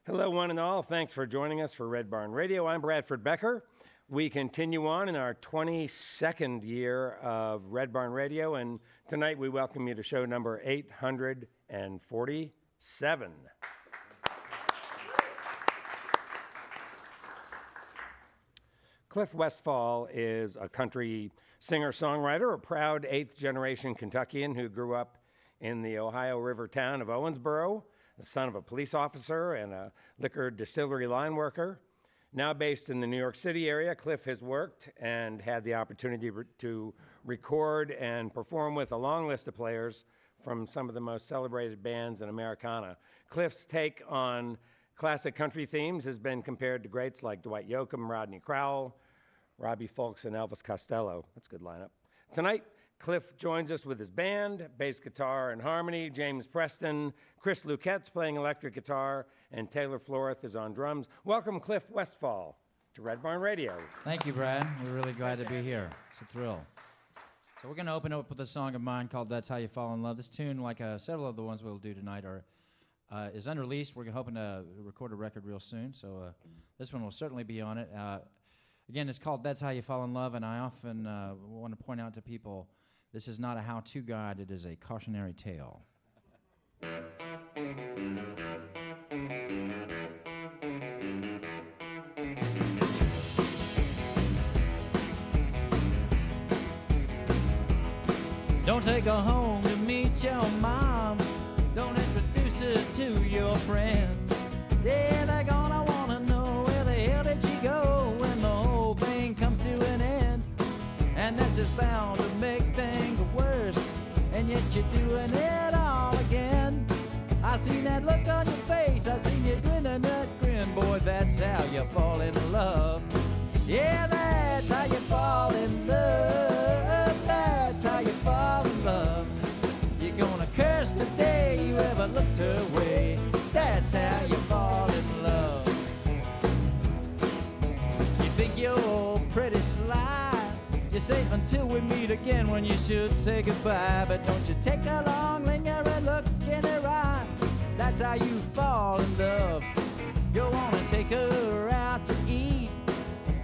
Hello, one and all. Thanks for joining us for Red Barn Radio. I'm Bradford Becker. We continue on in our 22nd year of Red Barn Radio, and tonight we welcome you to show number 847. Cliff Westfall is a country singer-songwriter, a proud eighth-generation Kentuckian who grew up in the Ohio River town of Owensboro, the son of a police officer and a liquor distillery line worker. Now based in the New York City area, Cliff has worked and had the opportunity to record and perform with a long list of players from some of the most celebrated bands in Americana. Cliff's take on classic country themes has been compared to greats like Dwight Yoakam, Rodney Crowell, Robbie Fulks, and Elvis Costello. That's a good lineup. Tonight, Cliff joins us with his band, bass guitar and harmony, James Preston, Chris Luquette's playing electric guitar, and Taylor Floreth is on drums. Welcome, Cliff Westfall, to Red Barn Radio. Thank you, Brad. We're really glad to be here. It's a thrill. So we're going to open up with a song of mine called That's How You Fall in Love. This tune, like several of the ones we'll do tonight, is unreleased. We're hoping to record a record real soon, so this one will certainly be on it. Again, it's called That's How You Fall in Love, and I often want to point out to people, this is not a how-to guide, it is a cautionary tale. Don't take her home to meet your mom. Don't introduce her to your friends. Yeah, they're gonna wanna know where the hell did she go when the whole thing comes to an end. And that's just bound to make things worse, and yet you're doing it all again. I seen that look on your face, I seen you grinning that grin. Boy, that's how you fall in love. Yeah, that's how you fall in love. That's how you fall in love. You're gonna curse the day you ever looked her way. That's how you fall in love. You think you're pretty sly. You say until we meet again when you should say goodbye. But don't you take a long lingering look in her eye. That's how you fall in love. You wanna take her out to eat.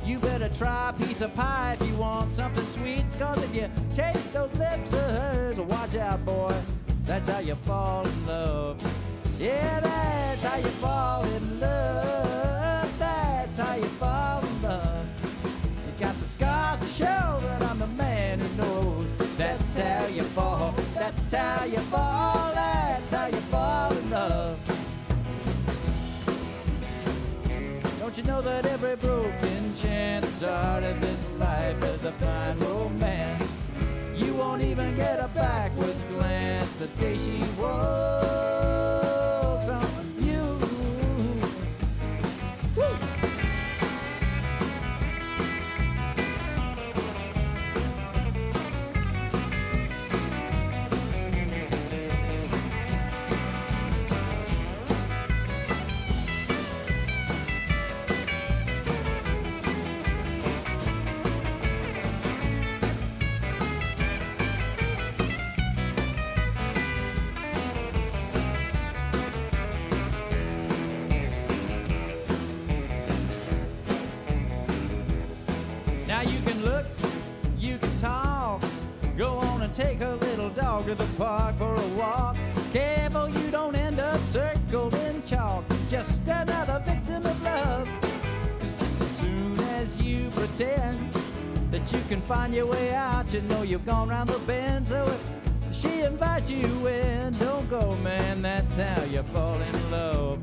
You better try a piece of pie if you want something sweet. 'Cause if you taste those lips of hers, watch out, boy. That's how you fall in love. Yeah, that's how you fall in love. That's how you fall in love. You got the scars to show that I'm the man who knows. That's how you fall. That's how you fall. That's how you fall in love. Don't you know that every broken chance start of this life is a fine romance? You won't even get a backwards glance the day she walks on you. Woo! Now you can look, you can talk. Go on and take a little dog to the park for a walk. Careful you don't end up circled in chalk. Just another victim of love. 'Cause just as soon as you pretend that you can find your way out, you know you've gone round the bend. So if she invites you in, don't go, man. That's how you fall in love.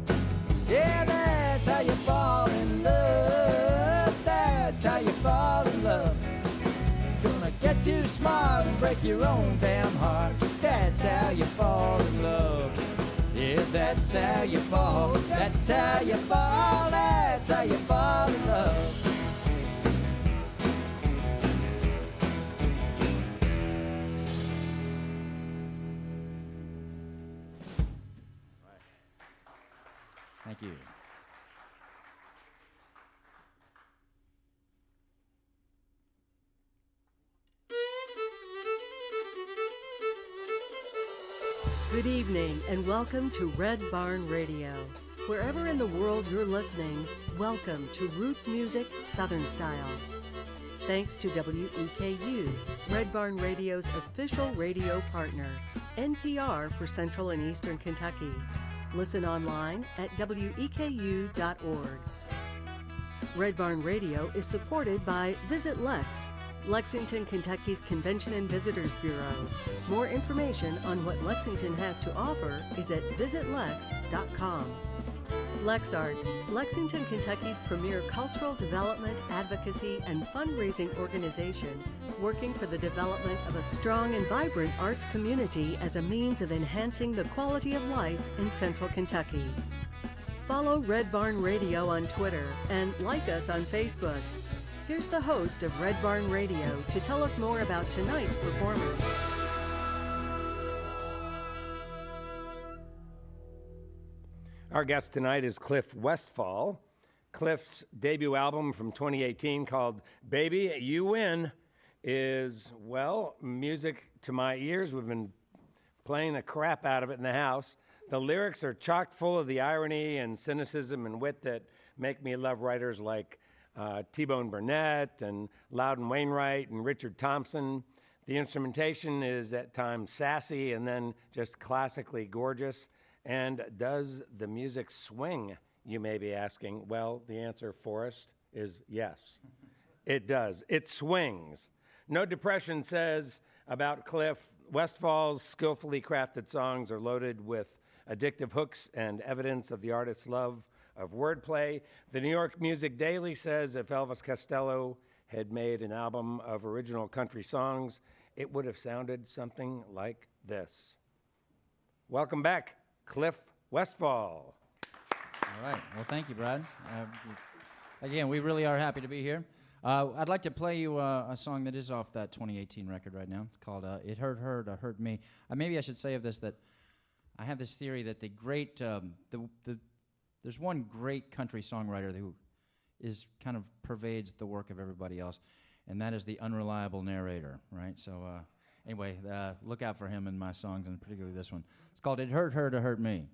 Yeah, that's how you fall in love. That's how you fall in love. Gonna get too smart and break your own damn heart. That's how you fall in love. Yeah, that's how you fall. That's how you fall. That's how you fall in love. Thank you. Good evening and welcome to Red Barn Radio. Wherever in the world you're listening, welcome to Roots Music Southern Style. Thanks to WEKU, Red Barn Radio's official radio partner, NPR for Central and Eastern Kentucky. Listen online at weku.org. Red Barn Radio is supported by Visit Lex, Lexington, Kentucky's Convention and Visitors Bureau. More information on what Lexington has to offer is at visitlex.com. LexArts, Lexington, Kentucky's premier cultural development, advocacy, and fundraising organization, working for the development of a strong and vibrant arts community as a means of enhancing the quality of life in Central Kentucky. Follow Red Barn Radio on Twitter and like us on Facebook. Here's the host of Red Barn Radio to tell us more about tonight's performance. Our guest tonight is Cliff Westfall. Cliff's debut album from 2018 called Baby, You Win is, well, music to my ears. We've been playing the crap out of it in the house. The lyrics are chock full of the irony and cynicism and wit that make me love writers like T-Bone Burnett and Loudon Wainwright and Richard Thompson. The instrumentation is at times sassy and then just classically gorgeous. And does the music swing, you may be asking? Well, the answer, Forrest, is yes. It does. It swings. No Depression says about Cliff, Westfall's skillfully crafted songs are loaded with addictive hooks and evidence of the artist's love of wordplay. The New York Music Daily says if Elvis Costello had made an album of original country songs, it would have sounded something like this. Welcome back, Cliff Westfall. All right. Well, thank you, Brad. Again, we really are happy to be here. I'd like to play you a song that is off that 2018 record right now. It's called It Hurt Her to Hurt Me. Maybe I should say of this that I have this theory that the great, there's one great country songwriter who is kind of pervades the work of everybody else, and that is the unreliable narrator, right? So anyway, look out for him in my songs, and particularly this one. It's called It Hurt Her to Hurt Me.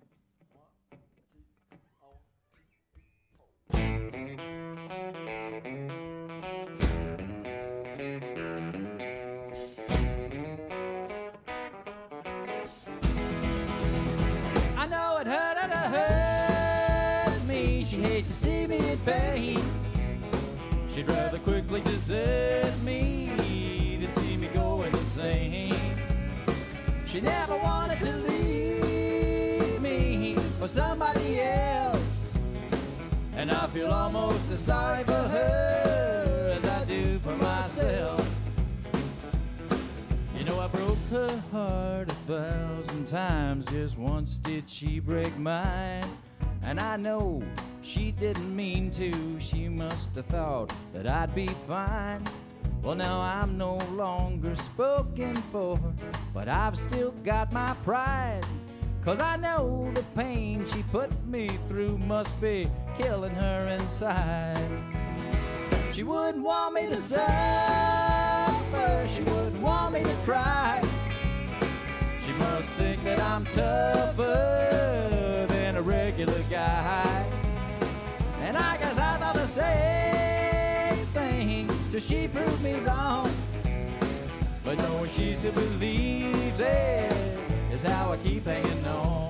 I know it hurt her to hurt me. She hates to see me in pain. She'd rather quickly desert me than see me going insane. She never wanted to leave me for somebody else, and I feel almost as sorry for her as I do for myself. You know, I broke her heart 1,000 times, just once did she break mine. And I know she didn't mean to, she must have thought that I'd be fine. Well, now I'm no longer spoken for, but I've still got my pride. 'Cause I know the pain she put me through must be killing her inside. She wouldn't want me to suffer, she wouldn't want me to cry. She must think that I'm tougher than a regular guy. And I guess I thought the same thing till she proved me wrong. But knowing she still believes it is how I keep hanging on.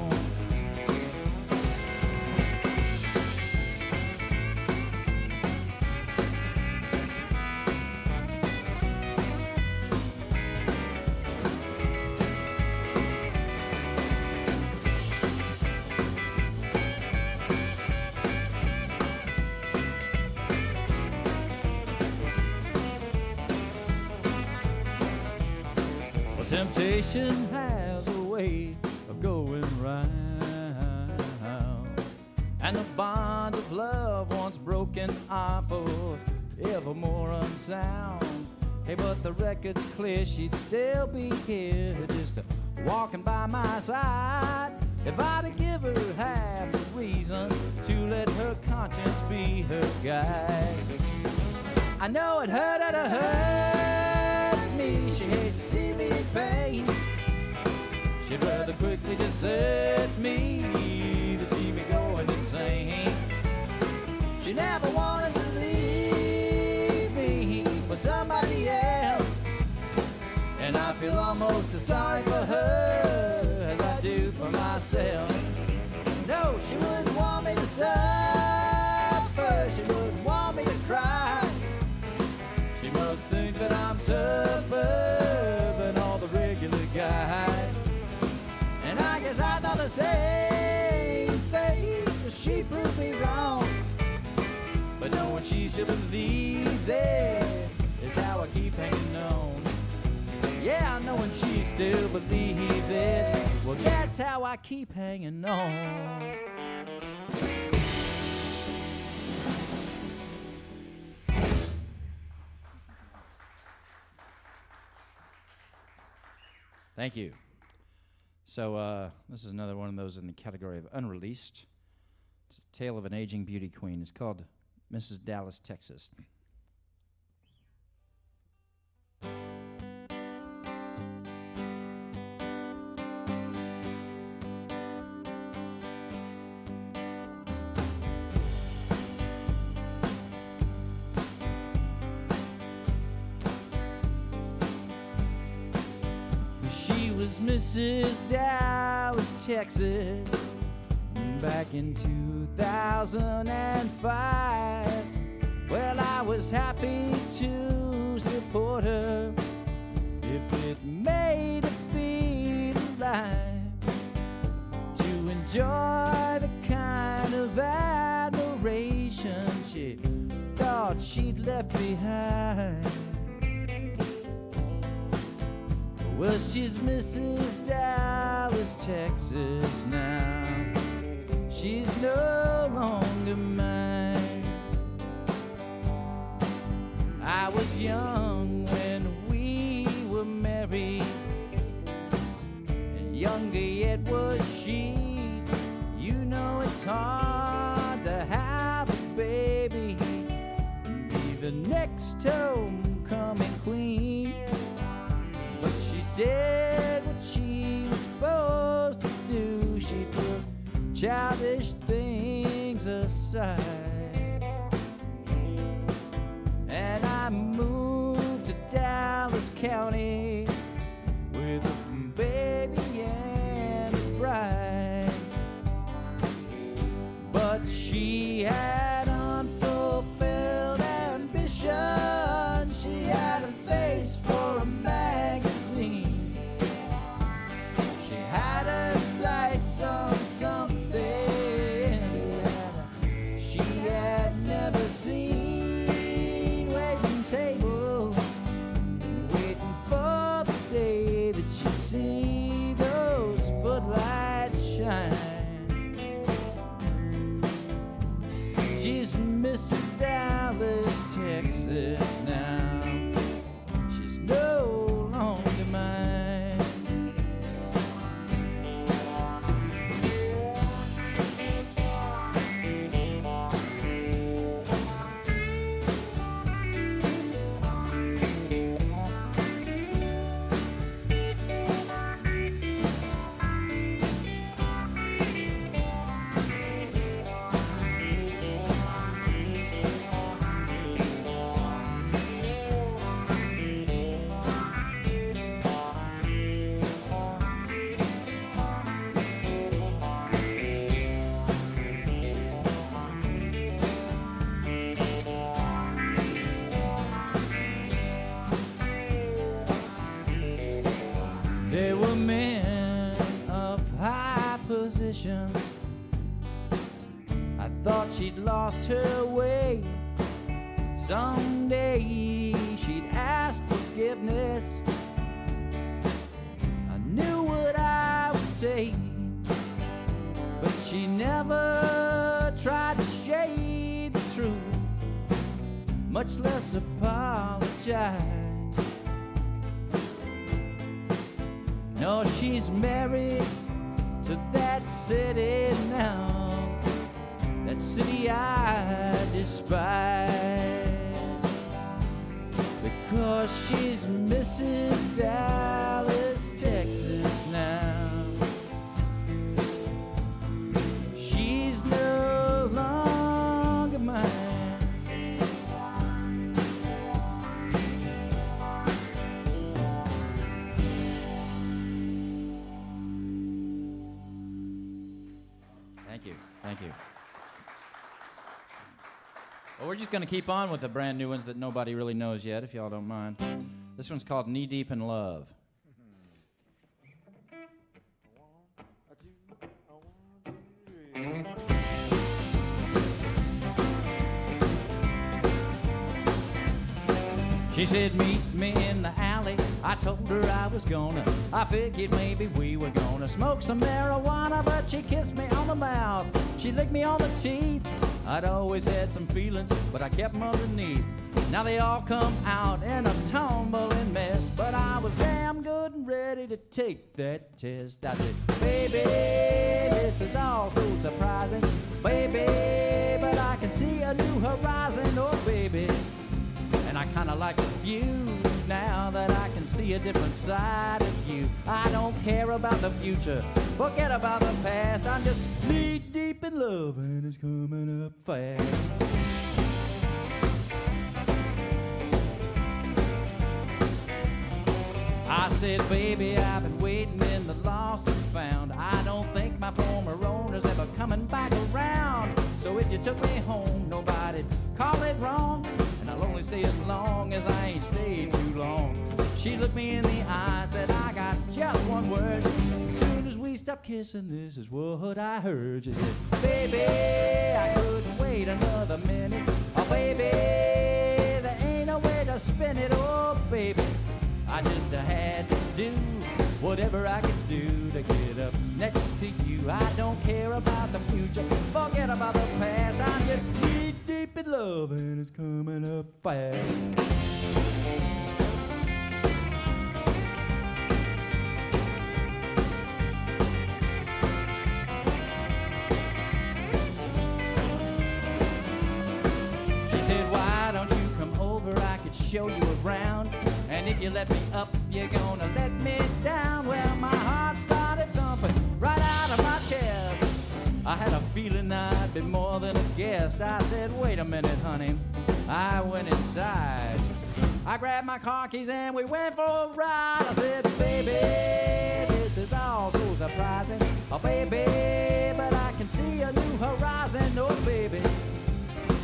Temptation has a way of going round, and the bond of love once broken are forevermore unsound. Hey, but the record's clear, she'd still be here, just walking by my side. If I'd have give her half a reason to let her conscience be her guide. I know it hurt her to hurt me, she hates to see me in pain. She'd rather quickly desert me to see me going insane. feel almost as sorry for her as I do for myself. No, she wouldn't want me to suffer. She wouldn't want me to cry. She must think that I'm tougher than all the regular guys. And I guess I thought the same thing, but she proved me wrong. But knowing she still believes it is how I keep hanging on. Yeah, knowing she still believes it, well, that's how I keep hanging on. Thank you. So this is another one of those in the category of unreleased. It's a tale of an aging beauty queen. It's called Mrs. Dallas, Texas. She was Mrs. Dallas, Texas, back in 2005. Well, I was happy to support her if it made her feel alive, to enjoy the kind of admiration she thought she'd left behind. Well, she's Mrs. Dallas, Texas now. She's no longer mine. I was young when we were married, and younger yet was she. You know it's hard to have a baby and be the next homecoming queen. But she did what she was supposed to do. She put childish things aside, and I moved to Dallas County with a baby and a bride. But she had unfulfilled ambition. She had a face for a magazine. She had her sights on something that she had never seen. Waiting tables, waiting for the day that she'd see those footlights shine. She's Mrs. Dallas, Texas now. She's no longer mine. There were men of high position. I thought she'd lost her way. Someday she'd ask forgiveness. I knew what I would say, but she never tried to shade the truth, much less apologize. No, she's married to that city now, that city I despise, because she's Mrs. Dallas, Texas now. She's no longer mine. Thank you. Thank you. Well, we're just going to keep on with the brand new ones that nobody really knows yet, if y'all don't mind. This one's called Knee Deep in Love. She said, meet me in the alley. I told her I was gonna. I figured maybe we were gonna smoke some marijuana, but she kissed me on the mouth. She licked me on the teeth. I'd always had some feelings, but I kept them underneath. Now they all come out in a tumbling mess, but I was damn good and ready to take that test. I said, baby, this is all so surprising. Baby, but I can see a new horizon. Oh, baby. And I kinda like the view now that I can see a different side of you. I don't care about the future, forget about the past. I'm just knee deep in love and it's coming up fast. I said, baby, I've been waiting in the lost and found. I don't think my former owner's ever coming back around. So if you took me home, nobody'd call it wrong. And I'll only stay as long as I ain't stayed too long. She looked me in the eye, said, I got just one word. As soon as we stopped kissing, this is what I heard. She said, baby, I couldn't wait another minute. Oh, baby, there ain't no way to spin it. Oh, baby, I just had to do whatever I could do to get up next to you. I don't care about the future, forget about the past. I'm just knee deep in love and it's coming up fast. She said, why don't you come over, I could show you around. And if you let me up, you're gonna let me down. Well, my heart started thumping right out of my chest. I had a feeling I'd been more than a guest. I said, wait a minute, honey. I went inside. I grabbed my car keys and we went for a ride. I said, baby, this is all so surprising. Oh, baby, but I can see a new horizon. Oh, baby,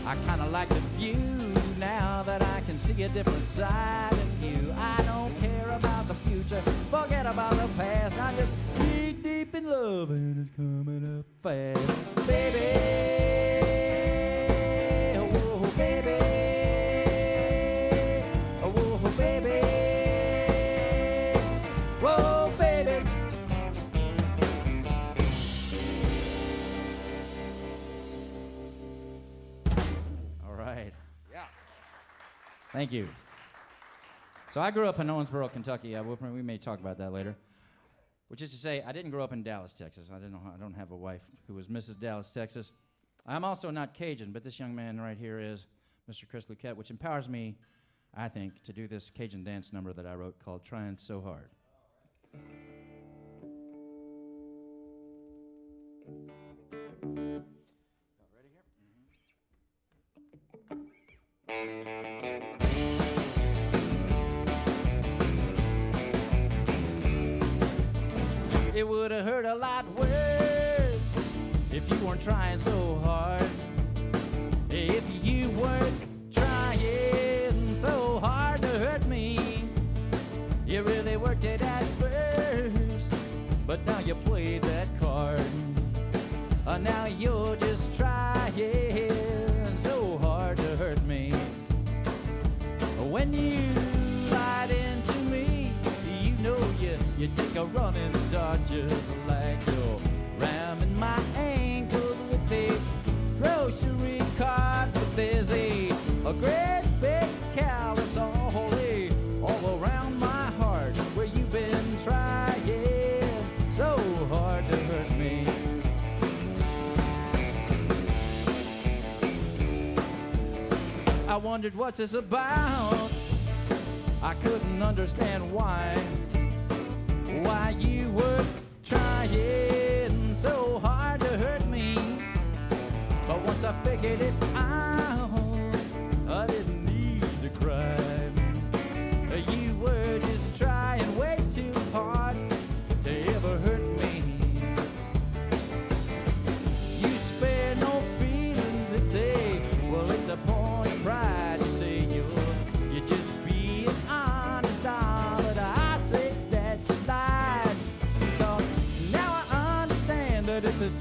I kinda like the view now that I can see a different side of you. I don't care about the future, forget about the past. I'm just knee deep in love and it's coming up fast. Baby, oh, baby, oh, baby, whoa, baby. All right. Yeah. Thank you. So I grew up in Owensboro, Kentucky. We may talk about that later. Which is to say, I didn't grow up in Dallas, Texas. I don't have a wife who was Mrs. Dallas, Texas. I'm also not Cajun, but this young man right here is Mr. Chris Luquette, which empowers me, I think, to do this Cajun dance number that I wrote called Trying So Hard. Ready here? It would have hurt a lot worse if you weren't trying so hard. If you weren't trying so hard to hurt me. You really worked it at first, but now you played that card. Now you're just trying so hard to hurt me. When you lied into me, you know you take a running start just like you're ramming my ankles with a grocery cart. But there's a great big callus all around my heart where you've been trying so hard to hurt me. I wondered what's this about. I couldn't understand why you were trying so hard to hurt me. But once I figured it out, I didn't need to cry. You were just trying way too hard to ever hurt me. You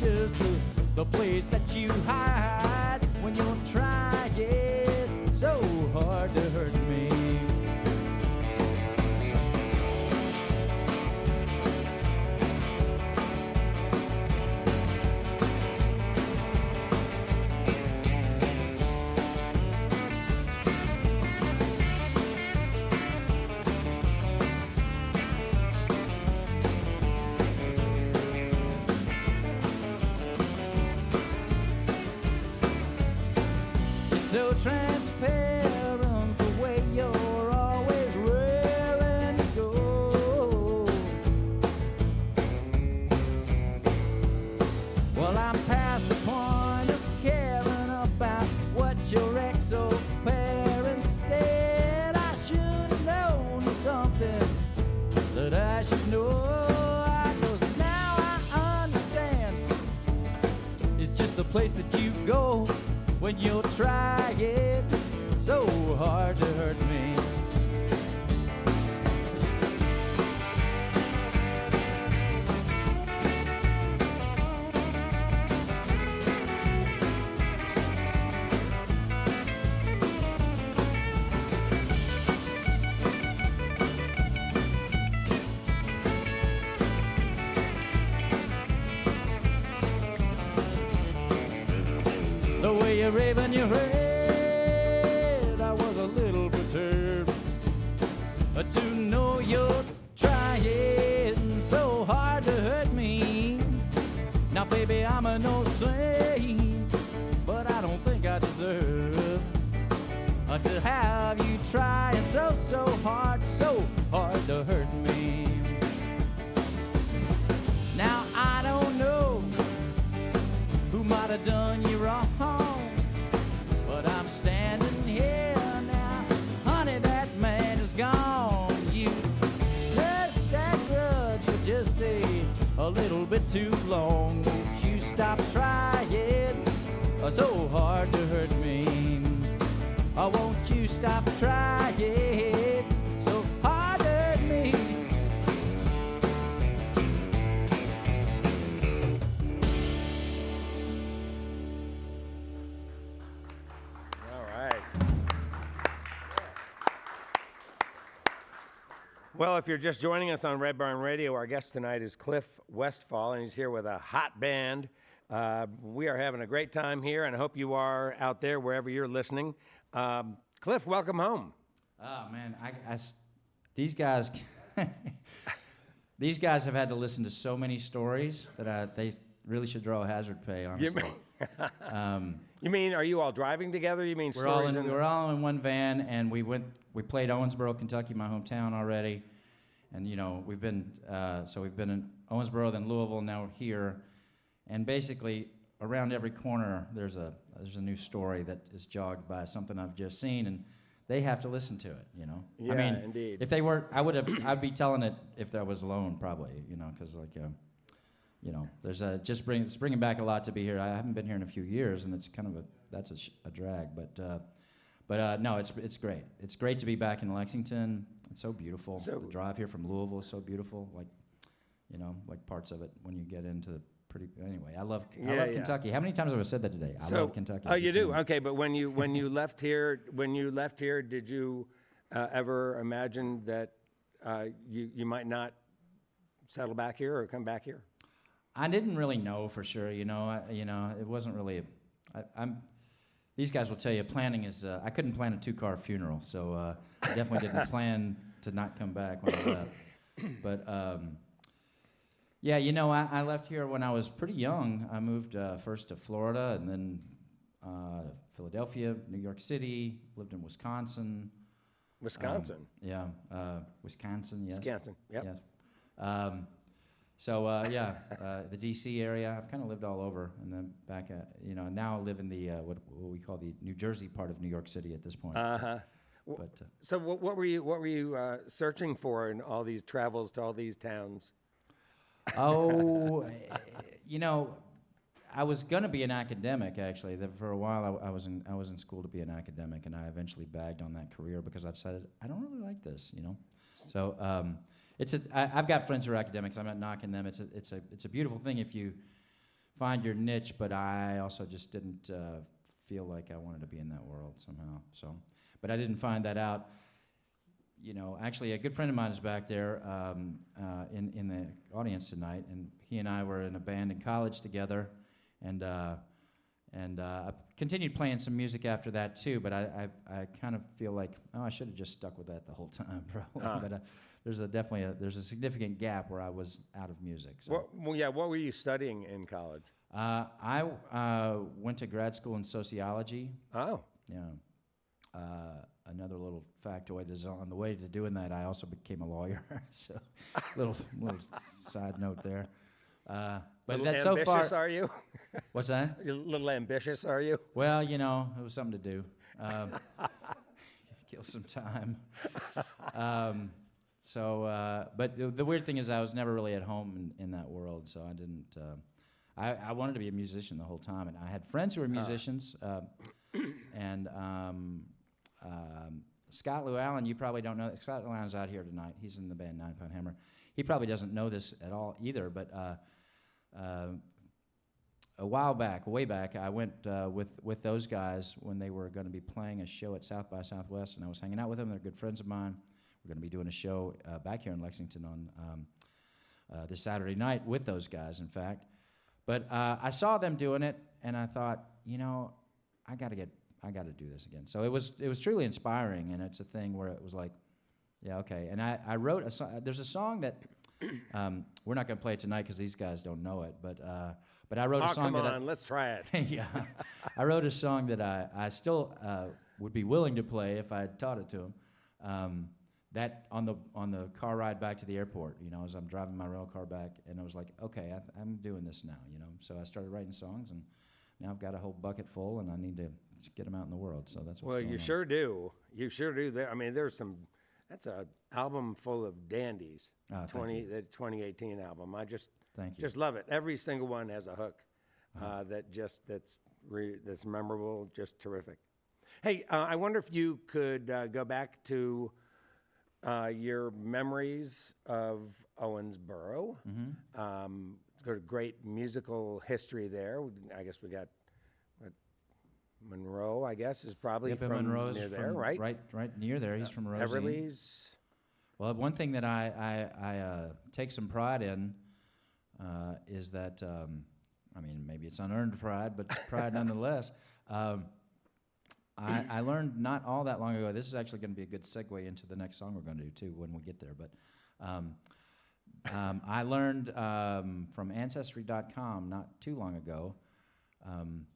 just the place that you hide when you're trying so hard to hurt me. So transparent the way you're always willing to go. Well, I'm past the point of caring about what your ex-parents did. I should have known something that I should know. 'Cause now I understand it's just the place that you go when you're trying so hard to hurt me. The way you're raving your head, I was a little perturbed to know you're trying so hard to hurt me. Now, baby, I'm a no saint, but I don't think I deserve to have you trying so hard to hurt me. Now, I don't know who might have done you wrong, but I'm standing here now. Honey, that man is gone. You just that grudge for just a little bit too long. Won't you stop trying so hard to hurt me? Oh, won't you stop trying so hard to hurt me? Well, if you're just joining us on Red Barn Radio, our guest tonight is Cliff Westfall, and he's here with a hot band. We are having a great time here, and I hope you are out there wherever you're listening. Cliff, welcome home. Oh, man, these guys, these guys have had to listen to so many stories that they really should draw a hazard pay, honestly. You mean, are you all driving together? You mean we're all in one van, and we played Owensboro, Kentucky, my hometown already, and we've been in Owensboro, then Louisville, now we're here, and basically around every corner there's a new story that is jogged by something I've just seen, and they have to listen to it. Yeah, I mean, indeed. If they were, I'd be telling it if I was alone, probably, because there's it's bringing back a lot to be here. I haven't been here in a few years, and it's kind of a drag, but no, it's great. It's great to be back in Lexington. It's so beautiful. The drive here from Louisville is so beautiful. Like parts of it when you get into Anyway, I love Kentucky. How many times have I said that today? I love Kentucky. Oh, you do? Okay, but when you left here, did you ever imagine that you might not settle back here or come back here? I didn't really know for sure. It wasn't really. These guys will tell you planning is. I couldn't plan a 2-car funeral, so I definitely didn't plan to not come back when I left. But yeah, I left here when I was pretty young. I moved first to Florida, and then Philadelphia, New York City. Lived in Wisconsin. Wisconsin. Wisconsin. Yes. Wisconsin. Yep. Yes. The D.C. area. I've kind of lived all over, and then back at, now I live in the what we call the New Jersey part of New York City at this point. So what were you searching for in all these travels to all these towns? Oh, I was gonna be an academic actually. For a while, I was in school to be an academic, and I eventually bagged on that career because I've decided I don't really like this, So I've got friends who are academics. I'm not knocking them. It's a beautiful thing if you find your niche, but I also just didn't feel like I wanted to be in that world somehow. So, but I didn't find that out. You know, actually, a good friend of mine is back there in the audience tonight, and he and I were in a band in college together, and I continued playing some music after that too. But I kind of feel like, oh, I should have just stuck with that the whole time, probably. But there's a significant gap where I was out of music. So. What were you studying in college? I went to grad school in sociology. Oh. Yeah. Another little factoid is on the way to doing that, I also became a lawyer. So, little side note there. But that's so far. Ambitious, are you? What's that? You're a little ambitious, are you? Well, you know, it was something to do. Kill some time. But the weird thing is, I was never really at home in that world, so I didn't. I wanted to be a musician the whole time, and I had friends who were musicians, and. Scott Llewellyn, you probably don't know. Scott Llewellyn's out here tonight. He's in the band 9 Pound Hammer. He probably doesn't know this at all either, but a while back, way back, I went with those guys when they were going to be playing a show at South by Southwest, and I was hanging out with them. They're good friends of mine. We're going to be doing a show back here in Lexington on this Saturday night with those guys, in fact. But I saw them doing it, and I thought, you know, I got to do this again. So it was truly inspiring, and it's a thing where it was like, yeah, okay. And I wrote a song. There's a song that we're not going to play it tonight because these guys don't know it, but I wrote a song come on, let's try it. Yeah, I wrote a song that I still would be willing to play if I had taught it to them. That on the car ride back to the airport, you know, as I'm driving my rail car back, and I was like, okay, I'm doing this now, you know. So I started writing songs, and now I've got a whole bucket full, and I need to get them out in the world. So that's what's going on. Well, you sure do. You sure do. I mean, there's some. That's an album full of dandies. The 2018 album. Thank you. Just love it. Every single one has a hook that's memorable. Just terrific. Hey, I wonder if you could go back to your memories of Owensboro. Mm-hmm. Got a great musical history there. I guess we got Monroe, I guess, is probably Bill from Monroe's near from there, right? Right near there. He's from Rosine. Everly's. Well, one thing that I take some pride in is that, I mean, maybe it's unearned pride, but pride nonetheless. I learned not all that long ago. This is actually going to be a good segue into the next song we're going to do too when we get there. But I learned from Ancestry.com not too long ago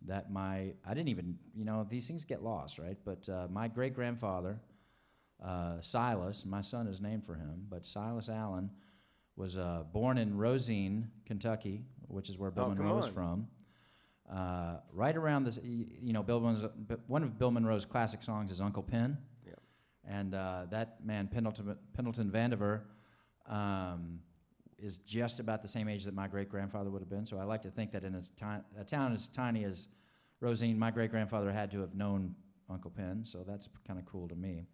that I didn't even, you know, these things get lost, right? But my great-grandfather, Silas, my son is named for him, but Silas Allen was born in Rosine, Kentucky, which is where Bill Monroe is from. Right around this, you know, one of Bill Monroe's classic songs is Uncle Pen. Yep. And that man, Pendleton Vandiver, is just about the same age that my great-grandfather would have been. So I like to think that in a town as tiny as Rosine, my great-grandfather had to have known Uncle Pen, so that's kind of cool to me.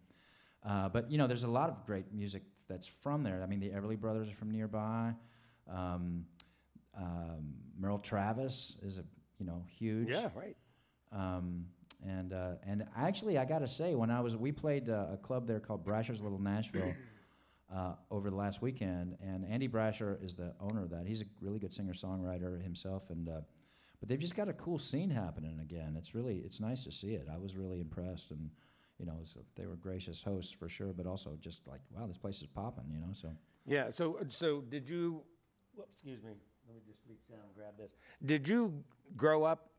But, you know, there's a lot of great music that's from there. I mean, the Everly Brothers are from nearby. Merle Travis is huge. Yeah, right. And actually, I got to say, we played a club there called Brasher's Little Nashville over the last weekend, and Andy Brasher is the owner of that. He's a really good singer-songwriter himself, but they've just got a cool scene happening again. It's nice to see it. I was really impressed, and they were gracious hosts for sure, but also just like, wow, this place is popping, so. Yeah, so did you, excuse me, let me just reach down and grab this. Did you grow up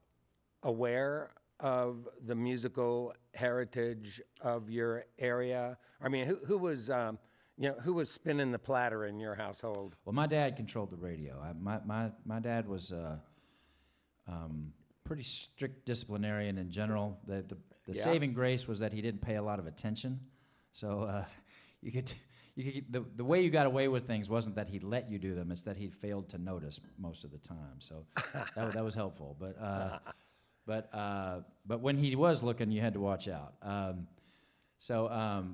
aware of the musical heritage of your area? I mean, who was spinning the platter in your household? Well, my dad controlled the radio. My dad was pretty strict disciplinarian in general. The saving grace was that he didn't pay a lot of attention. So the way you got away with things wasn't that he let you do them; it's that he failed to notice most of the time. So that was helpful. But when he was looking, you had to watch out.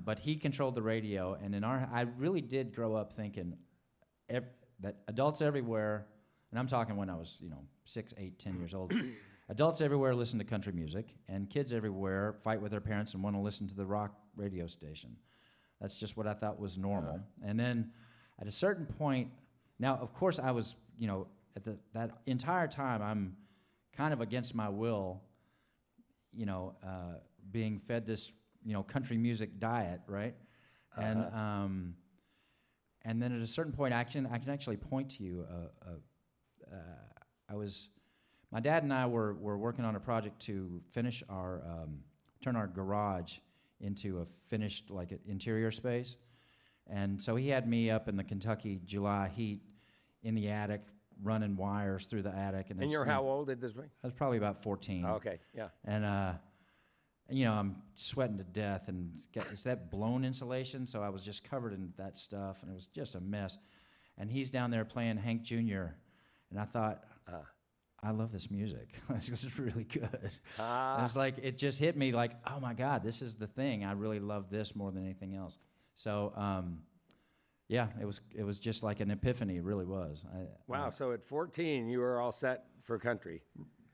But he controlled the radio, and I really did grow up thinking that adults everywhere and I'm talking when I was, 6, 8, 10 years old. Adults everywhere listen to country music, and kids everywhere fight with their parents and want to listen to the rock radio station. That's just what I thought was normal. And then at a certain point, now, of course, I was, at that entire time, I'm kind of against my will, being fed this, country music diet, right? And then at a certain point, I can actually point to you. My dad and I were working on a project to finish turn our garage into a finished interior space, and so he had me up in the Kentucky July heat in the attic, running wires through the attic. And you're how old at this point? I was probably about 14. Oh, okay, yeah. And I'm sweating to death, and it's that blown insulation, so I was just covered in that stuff, and it was just a mess. And he's down there playing Hank Jr., and I thought, I love this music. This is really good. And it's like, it just hit me like, oh my God, this is the thing. I really love this more than anything else. So, it was just like an epiphany. It really was. Wow. So at 14, you were all set for country.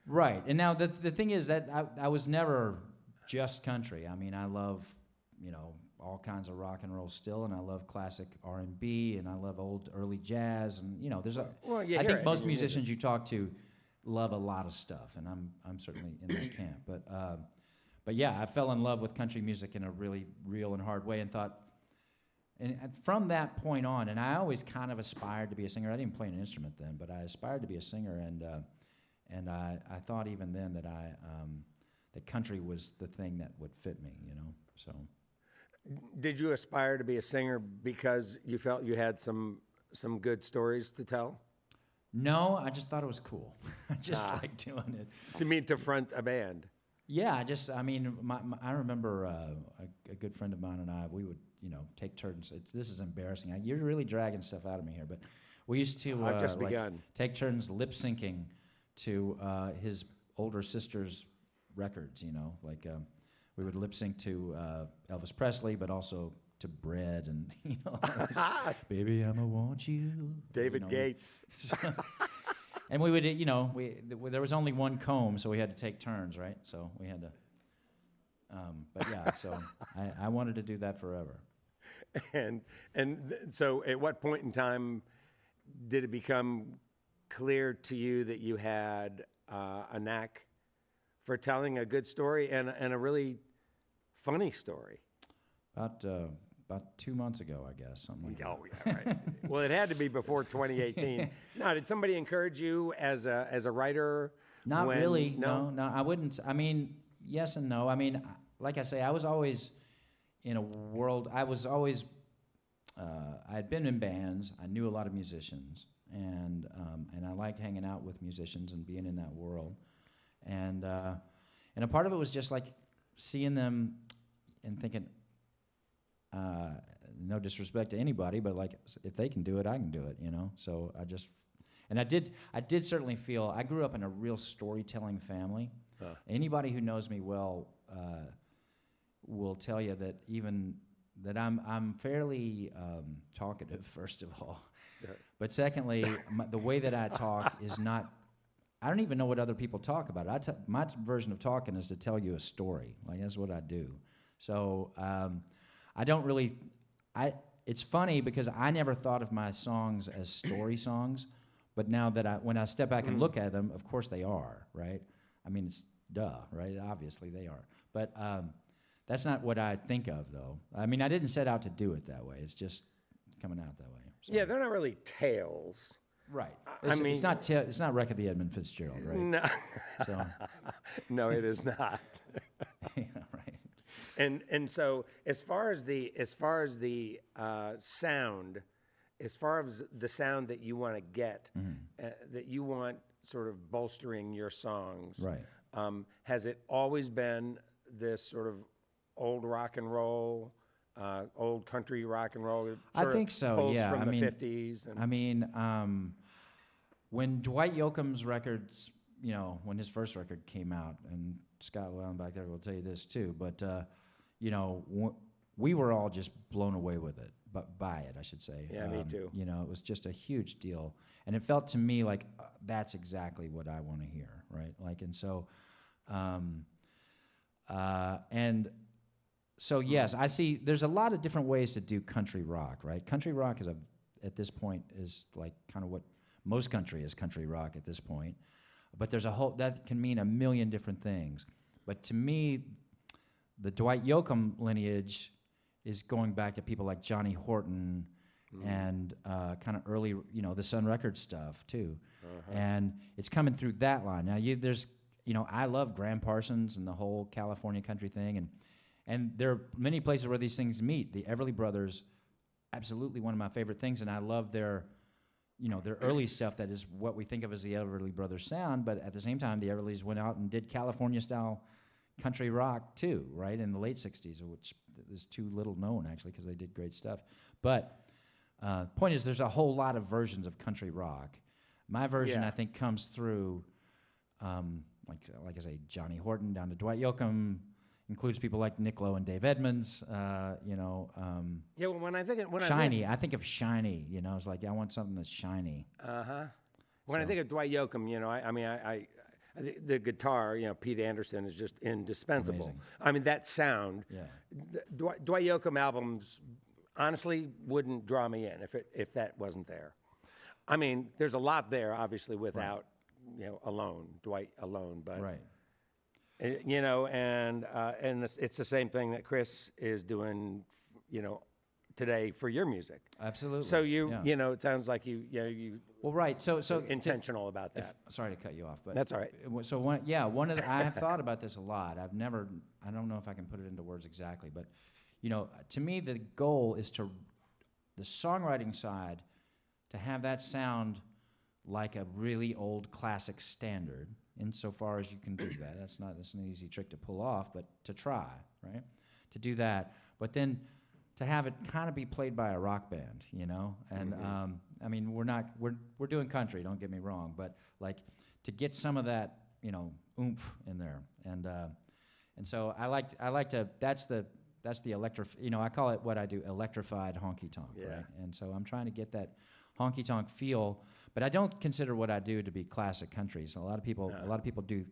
Right. And now the thing is that I was never just country. I mean, I love, all kinds of rock and roll still, and I love classic R&B, and I love old early jazz, and there's a. Well, yeah. I think most musicians you talk to love a lot of stuff, and I'm certainly in that camp. But yeah, I fell in love with country music in a really real and hard way, and thought. And from that point on, and I always kind of aspired to be a singer. I didn't play an instrument then, but I aspired to be a singer, and I thought even then that that country was the thing that would fit me, So. Did you aspire to be a singer because you felt you had some good stories to tell? No, I just thought it was cool. I just liked doing it. To front a band? Yeah, I remember a good friend of mine and I, we would, take turns. This is embarrassing. You're really dragging stuff out of me here, but we used to I've just begun. Take turns lip syncing to his older sister's records, we would lip sync to Elvis Presley, but also to Bread and, Baby, I'ma want you. David Gates. And we would, there was only one comb, so we had to take turns, right? So we had to, but yeah, so I wanted to do that forever. So at what point in time did it become clear to you that you had a knack for telling a good story and a really funny story? About 2 months ago, I guess, something like that. Oh, yeah, right. Well, it had to be before 2018. Now, did somebody encourage you as a writer? Not really. No, I wouldn't. I mean, yes and no. I mean, like I say, I was always in a world. I was always. I had been in bands. I knew a lot of musicians, and I liked hanging out with musicians and being in that world. And a part of it was just like seeing them and thinking. No disrespect to anybody, but like if they can do it, I can do it, So I did certainly feel. I grew up in a real storytelling family. Anybody who knows me well will tell you that that I'm fairly talkative, first of all, but secondly, the way that I talk is not. I don't even know what other people talk about. My version of talking is to tell you a story. Like that's what I do. So. I don't really. It's funny because I never thought of my songs as story songs, but now that when I step back and look at them, of course they are, right? I mean, it's right? Obviously they are, but that's not what I think of, though. I mean, I didn't set out to do it that way. It's just coming out that way. So. Yeah, they're not really tales. Right. It's not Wreck of the Edmund Fitzgerald, right? No. So. No, it is not. Yeah, right. And so as far as the sound, as far as the sound that you want to get, that you want sort of bolstering your songs, right? Has it always been this sort of old rock and roll, old country rock and roll? I think so. Yeah, from the 50s. I mean, when Dwight Yoakam's records, when his first record came out, and Scott Weiland back there will tell you this too, but we were all just blown away with it, but by it, I should say. Yeah, me too. You know, it was just a huge deal, and it felt to me like that's exactly what I want to hear, right? Like, and so, yes, I see. There's a lot of different ways to do country rock, right? Country rock is at this point is like kind of what most country is country rock at this point, but there's a whole that can mean a million different things. But to me, the Dwight Yoakam lineage is going back to people like Johnny Horton and kind of early, you know, the Sun Records stuff too, and it's coming through that line. Now, I love Graham Parsons and the whole California country thing, and there are many places where these things meet. The Everly Brothers, absolutely one of my favorite things, and I love their early stuff that is what we think of as the Everly Brothers sound, but at the same time, the Everlys went out and did California-style country rock too, right, in the late 60s, which is too little known, actually, because they did great stuff. But point is, there's a whole lot of versions of country rock. My version, I think, comes through, like I say, Johnny Horton down to Dwight Yoakam, includes people like Nick Lowe and Dave Edmunds, Well, when I think Shiny, I think of Shiny, you know, it's like, I want something that's shiny. When I think of Dwight Yoakam, you know, I the guitar, you know, Pete Anderson is just indispensable. Amazing. I mean, that sound. Yeah. Dwight Yoakam albums, honestly, wouldn't draw me in if that wasn't there. I mean, there's a lot there, obviously, without, you know, Dwight alone, but. Right. You know, and it's the same thing that Chris is doing, you know, today for your music. Absolutely. So you know, it sounds like you well, right. So intentional about that. Sorry to cut you off, but That's all right. So one of the, I have thought about this a lot. I don't know if I can put it into words exactly, but you know, to me, the goal is the songwriting side, to have that sound like a really old classic standard. Insofar as you can do that, that's an easy trick to pull off, but to try, right? To do that, but then to have it kind of be played by a rock band, you know. And I mean, we're doing country. Don't get me wrong, but like to get some of that, you know, oomph in there, and so I like to. That's the you know, I call it what I do, electrified honky tonk, right? And so I'm trying to get that honky tonk feel. But I don't consider what I do to be classic country. So a lot of people do.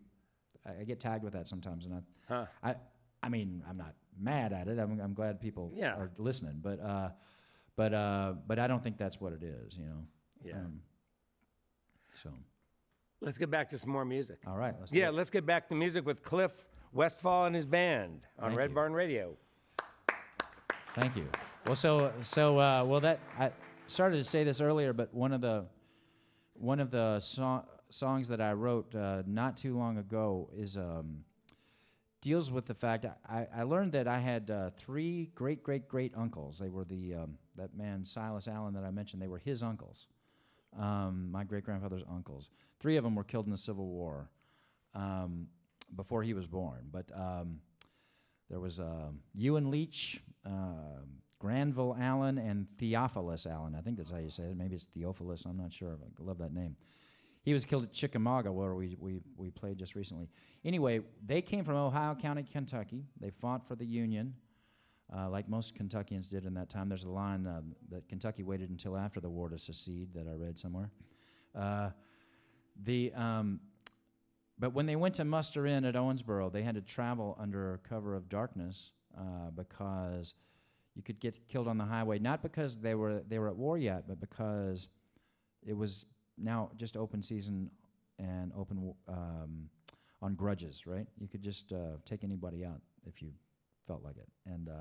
I get tagged with that sometimes, and I mean, I'm not mad at it. I'm glad people are listening, but I don't think that's what it is, you know. Yeah. So. Let's get back to some more music. All right. Let's get back to music with Cliff Westfall and his band on Red Barn Radio. Thank you. Well, that I started to say this earlier, but one of the songs that I wrote not too long ago is deals with the fact I learned that I had 3 great uncles. They were that man Silas Allen that I mentioned. They were his uncles, my great grandfather's uncles. 3 of them were killed in the Civil War before he was born. But there was Ewan Leach, Granville Allen, and Theophilus Allen. I think that's how you say it. Maybe it's Theophilus. I'm not sure. I love that name. He was killed at Chickamauga, where we played just recently. Anyway, they came from Ohio County, Kentucky. They fought for the Union, like most Kentuckians did in that time. There's a line that Kentucky waited until after the war to secede that I read somewhere. But when they went to muster in at Owensboro, they had to travel under cover of darkness because you could get killed on the highway, not because they were at war yet, but because it was now just open season and open on grudges, right? You could just take anybody out if you felt like it. And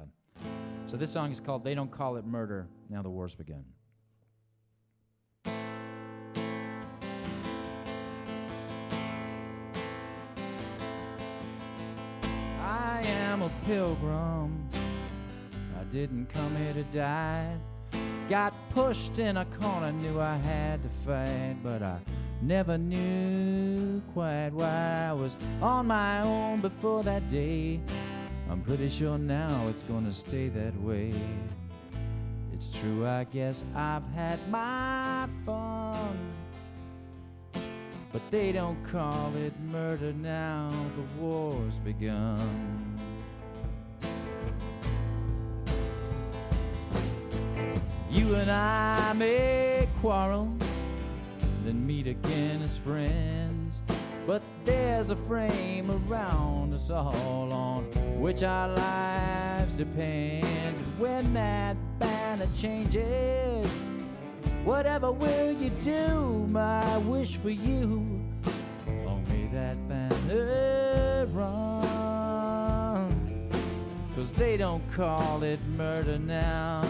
so this song is called "They Don't Call It Murder, Now the War's Begun." I am a pilgrim. I didn't come here to die. Got pushed in a corner, knew I had to fight, but I never knew quite why I was on my own before that day. I'm pretty sure now it's gonna stay that way. It's true, I guess I've had my fun, but they don't call it murder now the war's begun. You and I may quarrel, then meet again as friends. But there's a frame around us all on which our lives depend. When that banner changes, whatever will you do? My wish for you, long may that banner run. 'Cause they don't call it murder now,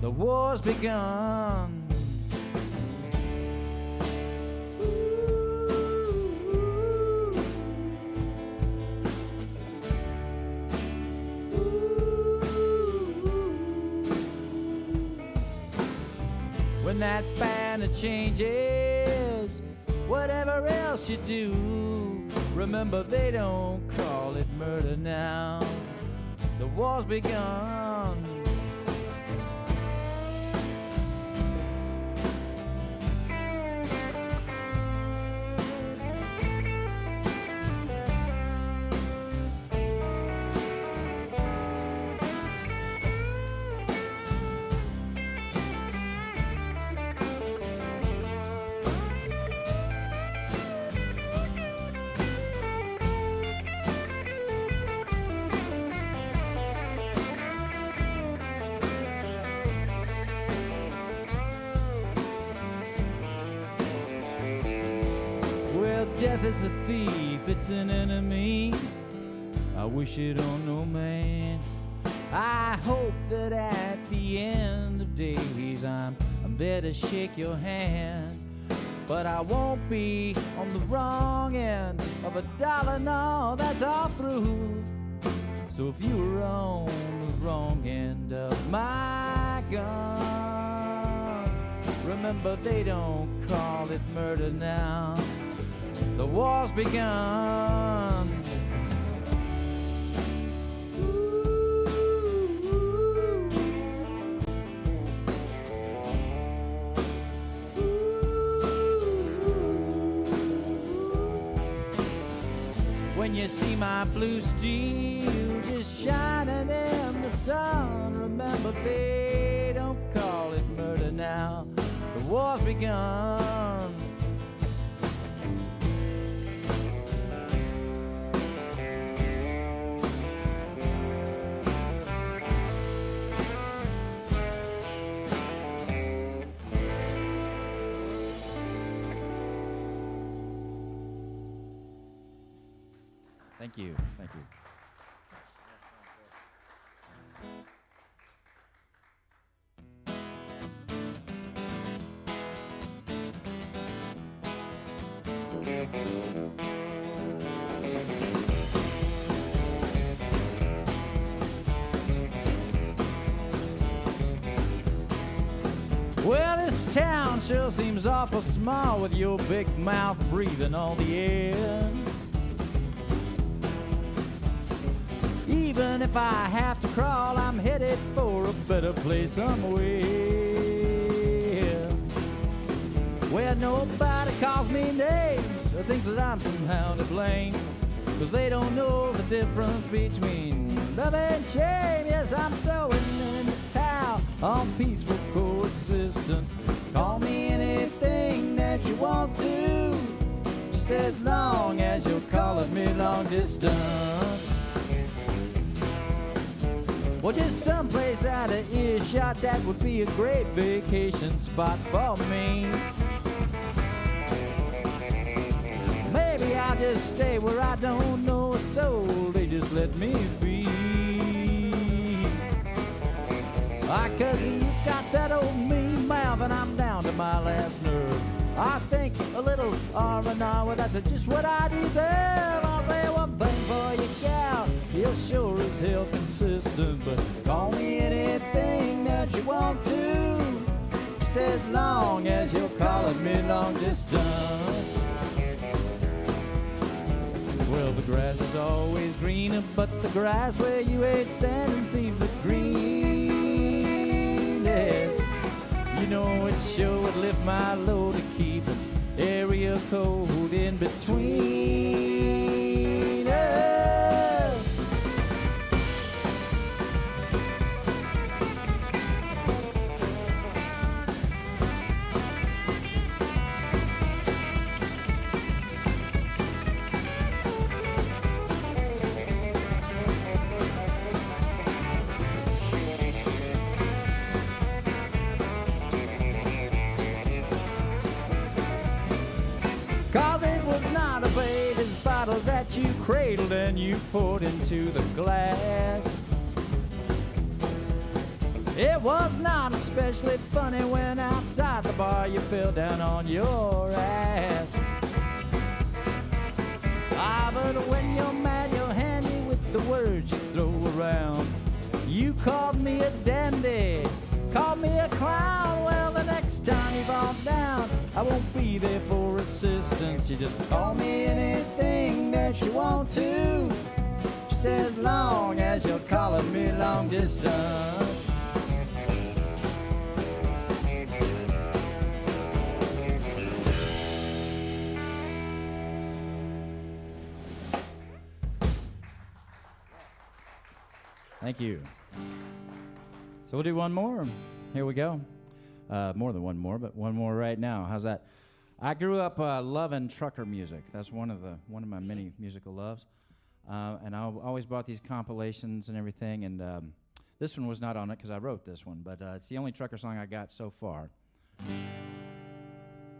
the war's begun. When that banner changes, whatever else you do, remember they don't call it murder now, the war's begun. Death is a thief, it's an enemy. I wish it on no man. I hope that at the end of days I'm there to shake your hand. But I won't be on the wrong end of a dollar, no, that's all through. So if you were on the wrong end of my gun, remember they don't call it murder now, the war's begun. When you see my blue steel just shining in the sun, remember they don't call it murder now, the war's begun. Thank you. Thank you. Well, this town sure seems awful small with your big mouth breathing all the air. Even if I have to crawl, I'm headed for a better place somewhere, where nobody calls me names or thinks that I'm somehow to blame, 'cause they don't know the difference between love and shame. Yes, I'm throwing in the towel on peaceful coexistence. Call me anything that you want to, just as long as you're calling me long distance. Or just someplace out of earshot, that would be a great vacation spot for me. Maybe I'll just stay where I don't know a soul, they just let me be. 'Cause you got that old mean mouth and I'm down to my last nerve. I think a little R&R, well, that's just what I deserve. I'll say one thing for you, gal, you're sure as hell consistent, but call me anything that you want to, just as long as you're calling me long distance. Well, the grass is always greener, but the grass where you ain't standing seems the greenest. You know, it sure would lift my load to keep an area code in between us. that you cradled and you poured into the glass. It was not especially funny when outside the bar you fell down on your ass. Ah, but when you're mad, you're handy with the words you throw around. You called me a dandy, called me a clown. Well, the next time you fall down, I won't be there for assistance. You just call me anything that you want to, just as long as you're calling me long distance. Thank you. So we'll do one more. Here we go. More than one more, but one more right now. How's that? I grew up loving trucker music. That's one of my many musical loves. And I always bought these compilations and everything. And this one was not on it because I wrote this one, but it's the only trucker song I got so far.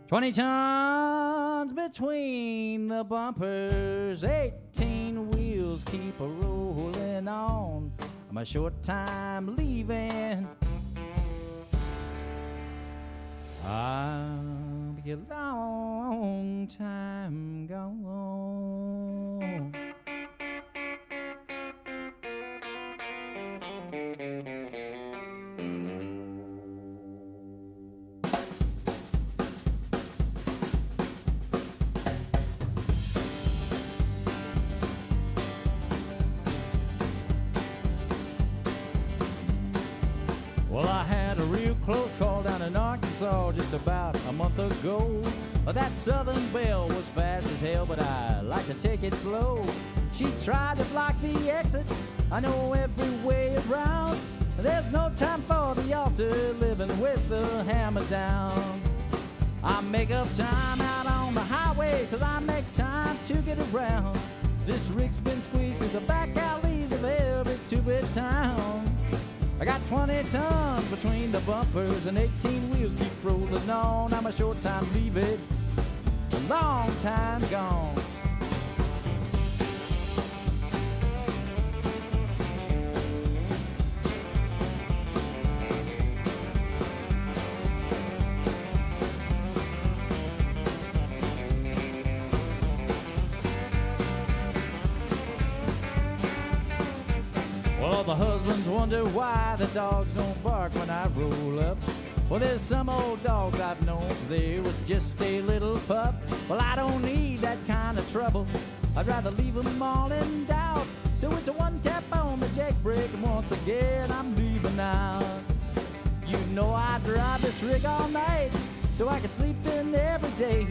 20 tons between the bumpers, 18 wheels keep a-rolling on. I'm a short time leaving, I'll be a long time gone. Well, I had a real close call down in Arkansas just about a month ago. That Southern Belle was fast as hell, but I like to take it slow. She tried to block the exit, I know every way around. There's no time for the altar, living with the hammer down. I make up time out on the highway, 'cause I make time to get around. This rig's been squeezed through the back alleys of every two-bit town. I got 20 tons between the bumpers and 18 wheels keep rolling on. I'm a short time leaving, a long time gone. Well, the husbands wonder why the dogs don't bark when I roll up. Well, there's some old dogs I've known since they was just a little pup. Well, I don't need that kind of trouble, I'd rather leave them all in doubt. So it's a one tap on the jake brake, and once again I'm leaving now. You know I drive this rig all night, so I can sleep in every day.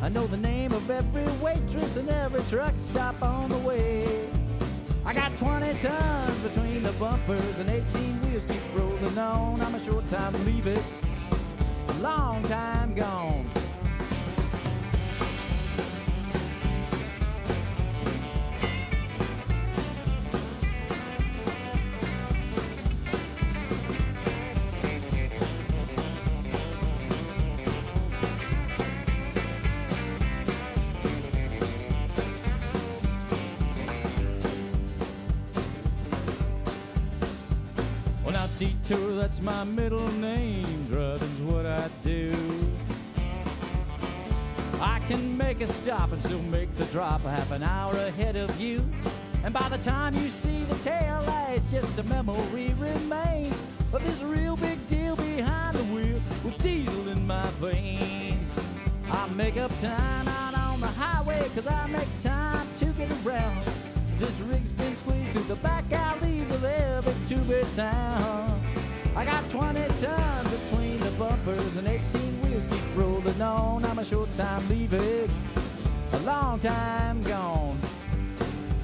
I know the name of every waitress and every truck stop on the way. I got 20 tons between the bumpers and 18 wheels keep rolling on. I'm a short time leaving, a long time gone. Detour, that's my middle name. Driving's what I do. I can make a stop and still make the drop a half an hour ahead of you. And by the time you see the tail lights, just a memory remains of this real big deal behind the wheel with diesel in my veins. I make up time out on the highway, 'cause I make time to get around. This rig's been squeezed through the back alleys of every two-bit town. I got 20 tons between the bumpers and 18 wheels keep rolling on. I'm a short time leaving, a long time gone.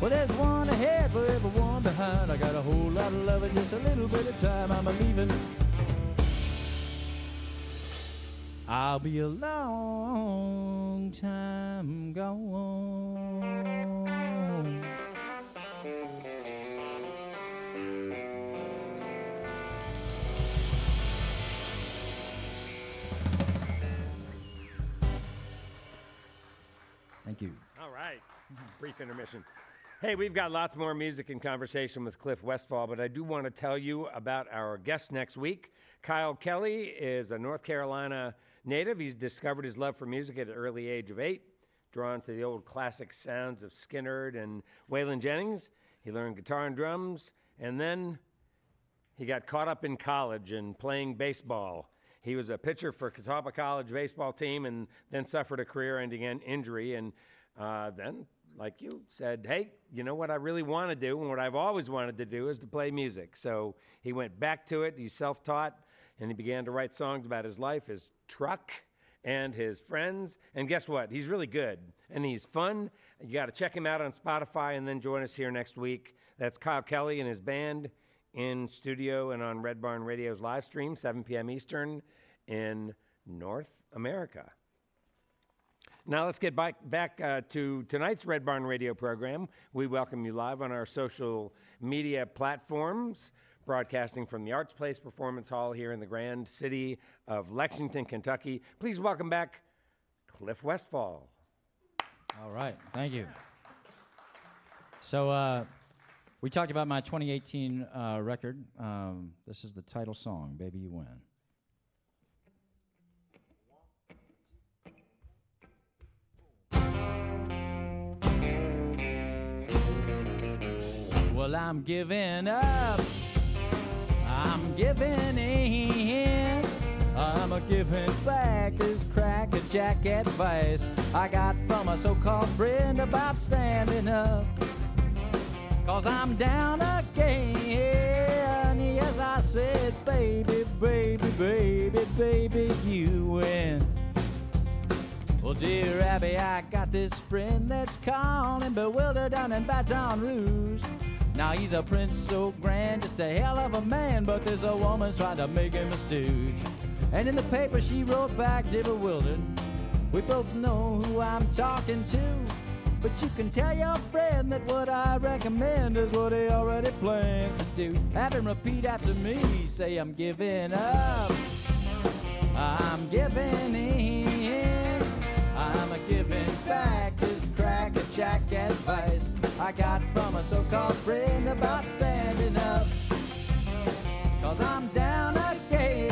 Well, there's one ahead for everyone behind. I got a whole lot of love in just a little bit of time. I'm a leaving. I'll be a long time gone. Thank you. All right. brief intermission. Hey, we've got lots more music and conversation with Cliff Westfall, but I do want to tell you about our guest next week. Kyle Kelly is a North Carolina native. He's discovered his love for music at an early age of 8, drawn to the old classic sounds of Skynyrd and Waylon Jennings. He learned guitar and drums, and then he got caught up in college and playing baseball. He was a pitcher for Catawba College baseball team and then suffered a career-ending injury, and then, like you, said, hey, you know what I really want to do and what I've always wanted to do is to play music. So he went back to it. He's self-taught, and he began to write songs about his life, his truck, and his friends. And guess what? He's really good, and he's fun. You got to check him out on Spotify and then join us here next week. That's Kyle Kelly and his band in studio and on Red Barn Radio's live stream, 7 p.m. Eastern in North America. Now let's get back to tonight's Red Barn Radio program. We welcome you live on our social media platforms, broadcasting from the Arts Place Performance Hall here in the grand city of Lexington, Kentucky. Please welcome back Cliff Westfall. All right, thank you. So we talked about my 2018 record. This is the title song, Baby You Win. Well, I'm giving up, I'm giving in, I'm a giving back this cracker-jack advice I got from a so-called friend about standing up. 'Cause I'm down again, yes I said, baby, baby, baby, baby, you win. Well, dear Abby, I got this friend that's calm and bewildered down in Baton Rouge. Now he's a prince so grand, just a hell of a man, but there's a woman trying to make him a stooge. And in the paper she wrote back, dear bewildered, we both know who I'm talking to, but you can tell your friend that what I recommend is what he already plans to do. Have him repeat after me, say I'm giving up, I'm giving in, I'm a giving back this cracker-jack advice I got from a so-called friend about standing up. 'Cause I'm down again,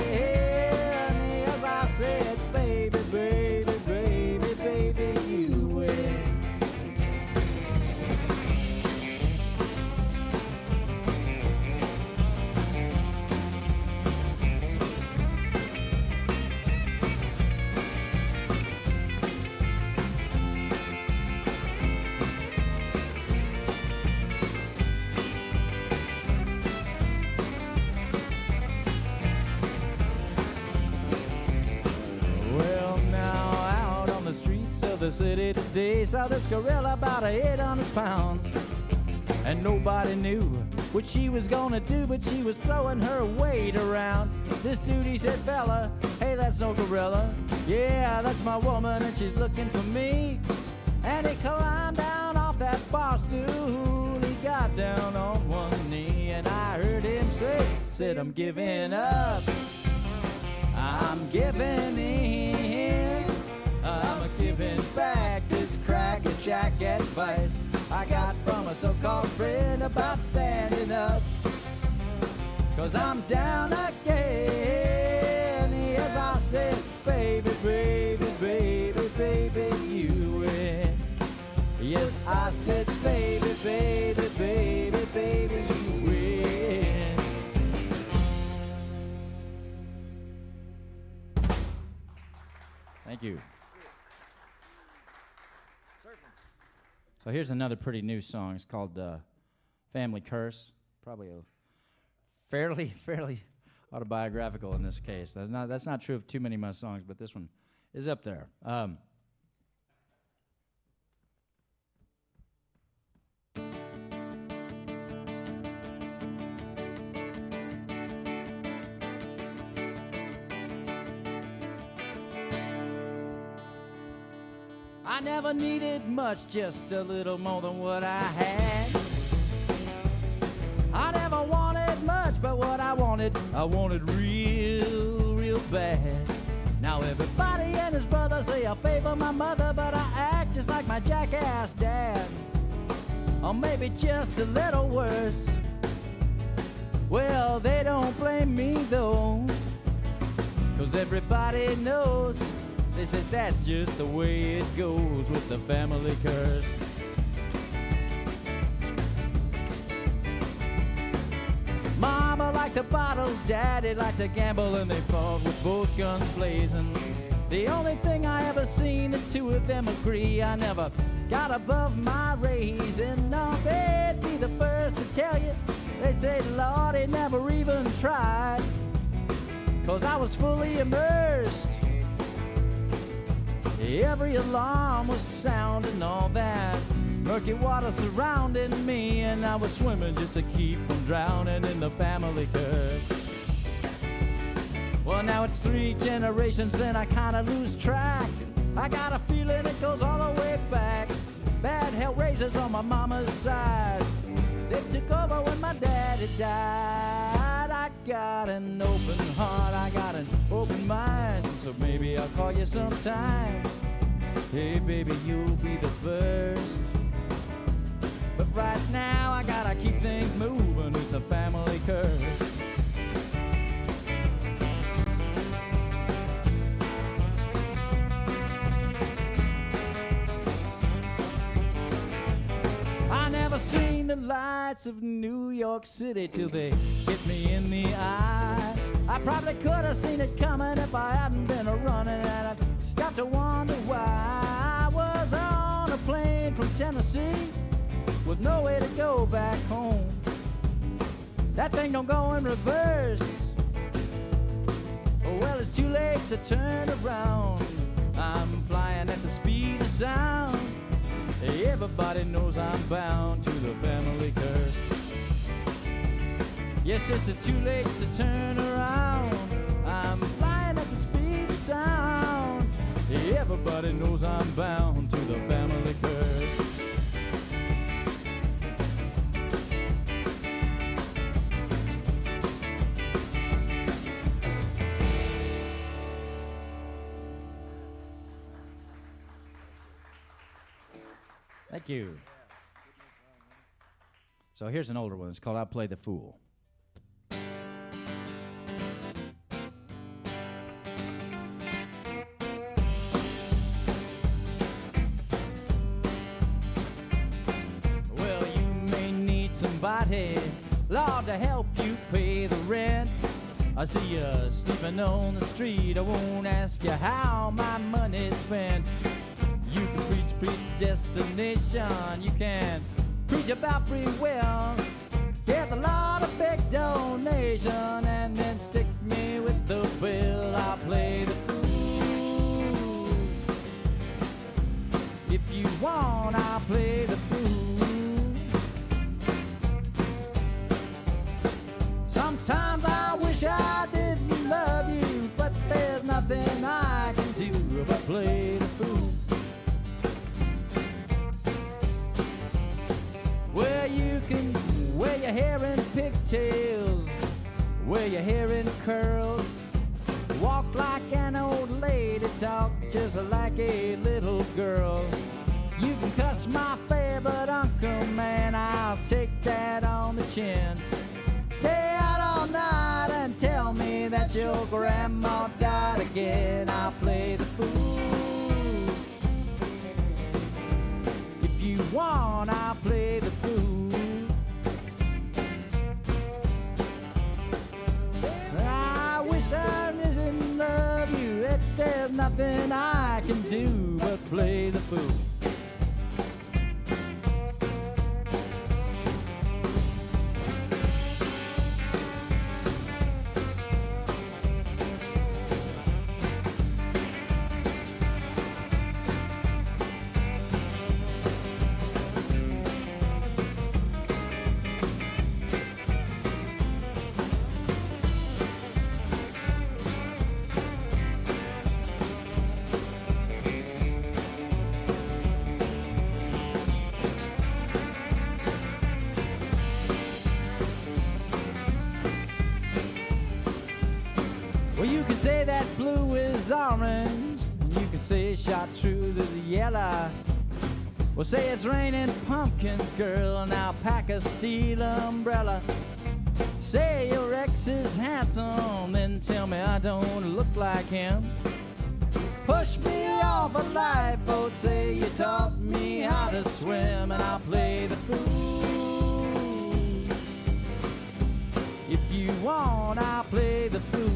as I said, baby, baby, baby, baby, you win. The city today saw this gorilla about 800 pounds, and nobody knew what she was gonna do, but she was throwing her weight around. This dude, he said, fella, hey, that's no gorilla, yeah, that's my woman and she's looking for me. And he climbed down off that bar stool, he got down on one knee, and I heard him say, said, I'm giving up, I'm giving in, I'm a giving back this cracker-jack advice I got from a so-called friend about standing up. 'Cause I'm down again, yes I said, baby, baby, baby, baby, you win. Yes, I said, baby, baby, baby, baby, you win. Thank you. So here's another pretty new song. It's called Family Curse. Probably a fairly autobiographical in this case. That's not true of too many of my songs, but this one is up there. I never needed much, just a little more than what I had. I never wanted much, but what I wanted real bad. Now everybody and his brother say I favor my mother, but I act just like my jackass dad. or maybe just a little worse. Well, they don't blame me though, 'cause everybody knows. They said that's just the way it goes with the family curse. Mama liked to bottle, Daddy liked to gamble, and they fought with both guns blazing. The only thing I ever seen, the two of them agree, I never got above my raising. No, they'd be the first to tell you. They'd say, Lord, he never even tried, 'cause I was fully immersed. Every alarm was sounding, all that murky water surrounding me, and I was swimming just to keep from drowning in the family curse. Well, now it's 3 generations, then I kinda lose track. I got a feeling it goes all the way back. Bad hellraisers on my mama's side. They took over when my daddy died. I got an open heart, I got an open mind, so maybe I'll call you sometime. Hey baby, you'll be the first. But right now I gotta keep things moving, it's a family curse. I never seen the lights of New York City till they hit me in the eye. I probably could have seen it coming if I hadn't been a running, and I'd stop to wonder why. I was on a plane from Tennessee with no way to go back home. That thing don't go in reverse. Oh, well, it's too late to turn around. I'm flying at the speed of sound. Everybody knows I'm bound to the family curse. Yes, it's too late to turn around. I'm flying at the speed of sound. Everybody knows I'm bound to the family curse. Thank you. So here's an older one. It's called I Play the Fool. Well, you may need somebody, Lord, to help you pay the rent. I see you sleeping on the street. I won't ask you how my money's spent. You can preach predestination. You can preach about free will. Get a lot of big donation and then stick me with the bill. I'll play the fool. If you want, I'll play the fool. Sometimes I wish I didn't love you, but there's nothing I can do but play the fool. Where you can wear your hair in pigtails, wear your hair in curls, walk like an old lady, talk just like a little girl. You can cuss my favorite uncle, man, I'll take that on the chin. Stay out all night and tell me that your grandma died again. I'll play the fool. If you want, I'll play the fool. I wish I didn't love you. There's nothing I can do but play the fool. Well, you can say that blue is orange, and you can say chartreuse is yellow. Well, say it's raining pumpkins, girl, now pack a steel umbrella. Say your ex is handsome, then tell me I don't look like him. Push me off a lifeboat, say you taught me how to swim, and I'll play the fool. If you want, I'll play the fool.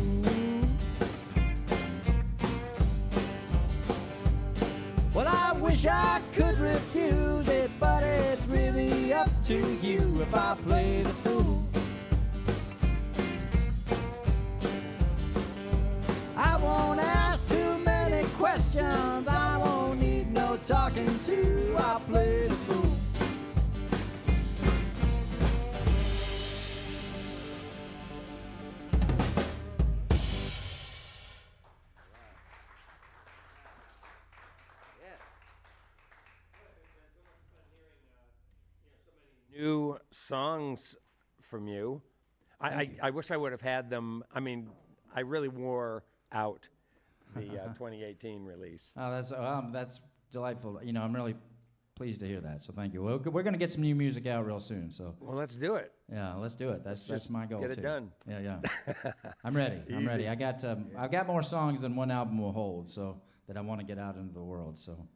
Well, I wish I could refuse it, but it's really up to you if I play the fool. I won't ask too many questions, I won't need no talking to, I'll play the fool. New songs from you. I wish I would have had them. I mean, I really wore out the 2018 release. Oh, that's delightful. You know, I'm really pleased to hear that. So thank you. Well, we're going to get some new music out real soon. So Well, let's do it. yeah, let's do it. That's my goal. Get it too. done. Yeah. I'm ready. I'm ready. I've got more songs than one album will hold. So that I want to get out into the world. So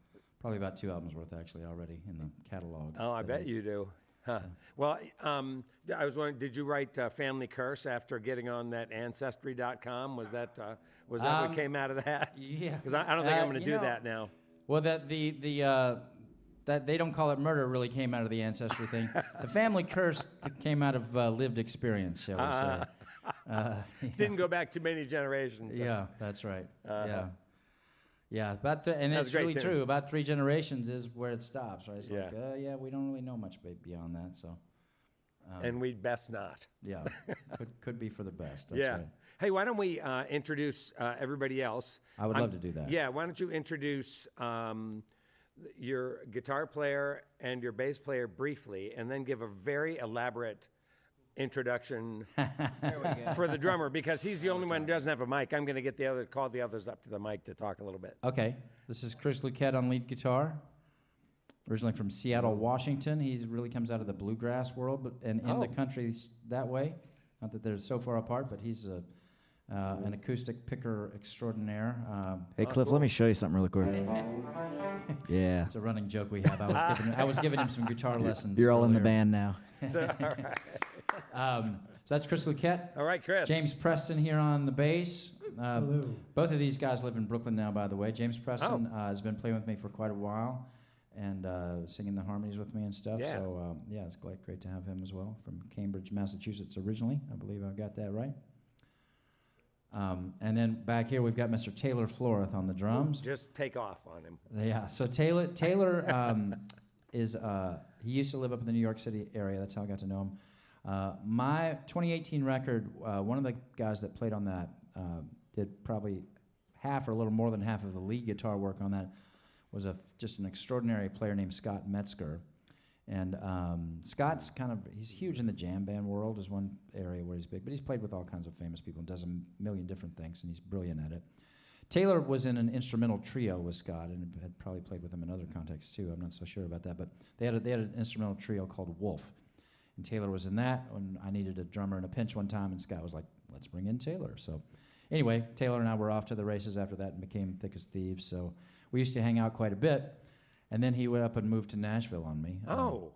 probably about 2 albums worth actually already in the catalog. Oh, I bet you do. Huh. Well, I was wondering, did you write Family Curse after getting on that Ancestry.com? Was that what came out of that? Yeah. Because I don't think I'm going to do that now. Well, that they don't call it murder really came out of the ancestry thing. The family curse came out of lived experience, shall we say. Didn't go back too many generations. So. Yeah, that's right. Yeah, and That's it's great really tune. true. About 3 generations is where it stops, right? It's Yeah. like, we don't really know much beyond that, so. And we'd best not. Yeah, could be for the best. That's Yeah. right. Hey, why don't we introduce everybody else? I would love to do that. Yeah, why don't you introduce your guitar player and your bass player briefly, and then give a very elaborate introduction for the drummer, because he's the only one who doesn't have a mic. I'm going to call the others up to the mic to talk a little bit. Okay, this is Chris Luquette on lead guitar. Originally from Seattle, Washington. He really comes out of the bluegrass world, and in the country that way. Not that they're so far apart, but he's an acoustic picker extraordinaire. Hey, Cliff, let me show you something really quick. Yeah. It's a running joke we have. I was giving him some guitar lessons. You're all in the earlier. band now. So, all right. So that's Chris Luquette. All right, Chris. James Preston here on the bass. Hello. Both of these guys live in Brooklyn now, by the way. James Preston has been playing with me for quite a while and singing the harmonies with me and stuff. Yeah. So, it's great to have him as well, from Cambridge, Massachusetts originally. I believe I've got that right. And then back here we've got Mr. Taylor Floreth on the drums. Just take off on him. Yeah, so Taylor is, he used to live up in the New York City area. That's how I got to know him. My 2018 record, one of the guys that played on that did probably half or a little more than half of the lead guitar work on that, was just an extraordinary player named Scott Metzger. And Scott's he's huge in the jam band world, is one area where he's big, but he's played with all kinds of famous people and does a million different things, and he's brilliant at it. Taylor was in an instrumental trio with Scott and had probably played with him in other contexts too. I'm not so sure about that, but they had an instrumental trio called Wolf. And Taylor was in that when I needed a drummer in a pinch one time, and Scott was like, let's bring in Taylor. So anyway, Taylor and I were off to the races after that and became thick as thieves. So we used to hang out quite a bit. And then he went up and moved to Nashville on me.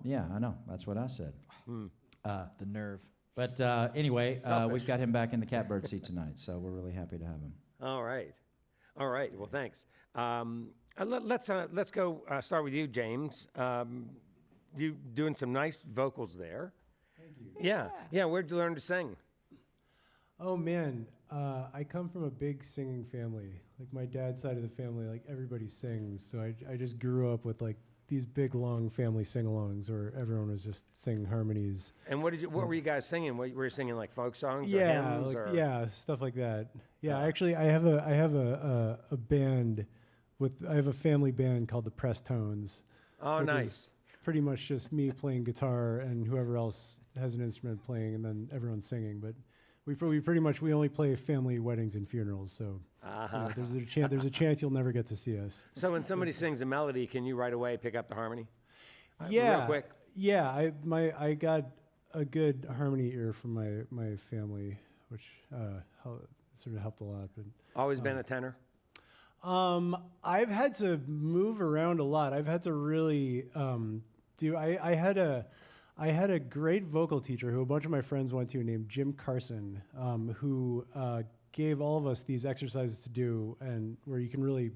Yeah, I know. That's what I said. The nerve. But anyway, we've got him back in the catbird seat tonight, so we're really happy to have him. All right. Well, thanks. Let's go start with you, James. You doing some nice vocals there. Thank you. Yeah. Where'd you learn to sing? Oh man, I come from a big singing family. Like my dad's side of the family, like everybody sings. So I just grew up with like these big long family sing-alongs where everyone was just singing harmonies. And what were you guys singing? Were you singing like folk songs? Yeah, or hymns, yeah, stuff like that. Yeah, actually, I have a band I have a family band called the Press Tones. Oh, which nice. is pretty much just me playing guitar and whoever else has an instrument playing, and then everyone singing. But we only play family weddings and funerals. So there's a chance you'll never get to see us. So when somebody sings a melody, can you right away pick up the harmony? Real quick. Yeah, I got a good harmony ear from my family, which sort of helped a lot. But Always been a tenor? I've had to move around a lot. I've had to really I had a great vocal teacher who a bunch of my friends went to named Jim Carson, who gave all of us these exercises to do, and where you can really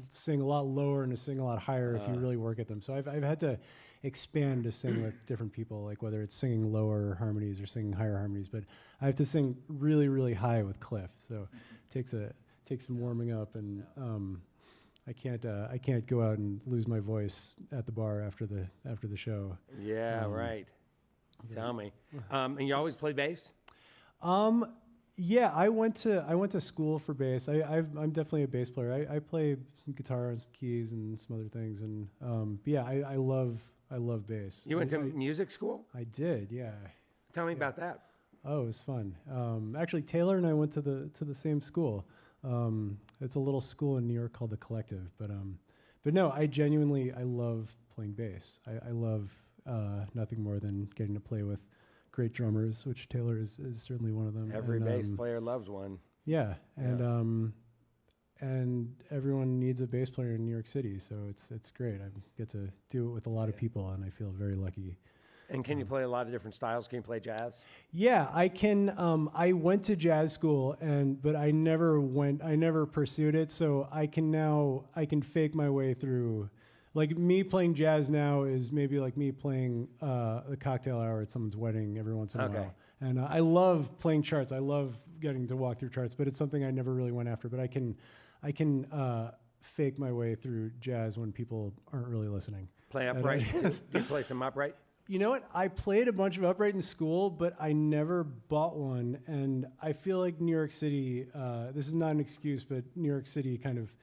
sing a lot lower and to sing a lot higher if you really work at them. So I've had to expand to sing with different people, like whether it's singing lower harmonies or singing higher harmonies. But I have to sing really, really high with Cliff. So it takes some warming up, and I can't go out and lose my voice at the bar after the show. Yeah, right. Yeah. Tell me. And you always play bass? Yeah, I went to school for bass. I'm definitely a bass player. I play some guitar and some keys and some other things, and yeah, I love bass. You went to music school? I did, yeah. Tell me about that. Oh, it was fun. Actually, Taylor and I went to the same school. It's a little school in New York called the Collective, but no, I love playing bass. I love nothing more than getting to play with great drummers, which Taylor is certainly one of them. Every bass player loves one. Yeah, and everyone needs a bass player in New York City, so it's great. I get to do it with a lot of people, and I feel very lucky. And can you play a lot of different styles? Can you play jazz? Yeah, I can. I went to jazz school, but I never pursued it. So I can fake my way through. Like, me playing jazz now is maybe like me playing the cocktail hour at someone's wedding every once in a while. And I love playing charts. I love getting to walk through charts, but it's something I never really went after. But I can fake my way through jazz when people aren't really listening. Play upright? Do you play some upright? You know what? I played a bunch of upright in school, but I never bought one. And I feel like New York City, this is not an excuse, but New York City kind of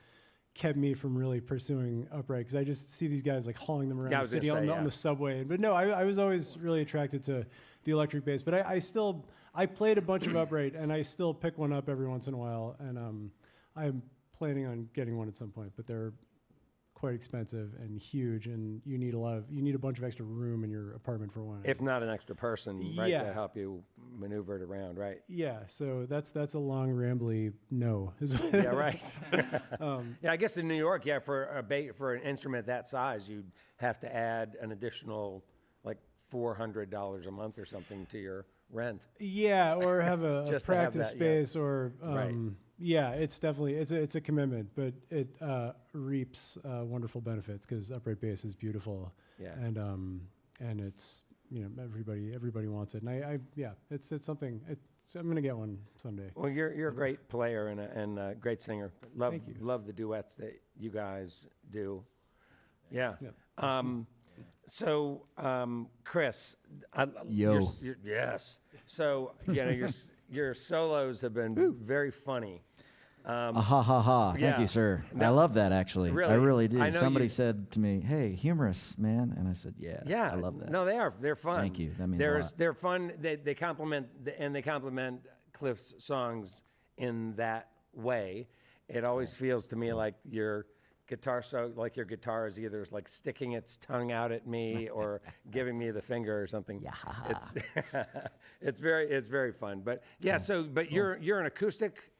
kept me from really pursuing upright, because I just see these guys like hauling them around the city on the subway. But no, I was always really attracted to the electric bass. But I played a bunch of upright, and I still pick one up every once in a while. And I'm planning on getting one at some point, but they're quite expensive and huge, and you need a bunch of extra room in your apartment for one. If not an extra person, right, to help you maneuver it around, right? Yeah, so that's a long, rambly no. Yeah, right. Yeah, I guess in New York, for an instrument that size, you'd have to add an additional like $400 a month or something to your rent. Yeah, or have a practice space, or right. Yeah, it's definitely it's a commitment, but it reaps wonderful benefits, because upright bass is beautiful. Yeah. And it's, everybody wants it, and it's something. I'm gonna get one someday. Well, you're a great player and a great singer. Thank you. Love the duets that you guys do. Yeah. So, Chris, Yo. yes. So, your solos have been very funny. Ha ha ha! Thank you, sir. I love that, actually. Really? I really do. I know Somebody said to me, "Hey, humorous, man," and I said, "Yeah, I love that." No, they are. They're fun. Thank you. That means a lot. They're fun. They complement Cliff's songs in that way. It always feels to me like your guitar is either like sticking its tongue out at me or giving me the finger or something. Yeah. It's very fun. But yeah, you're an acoustic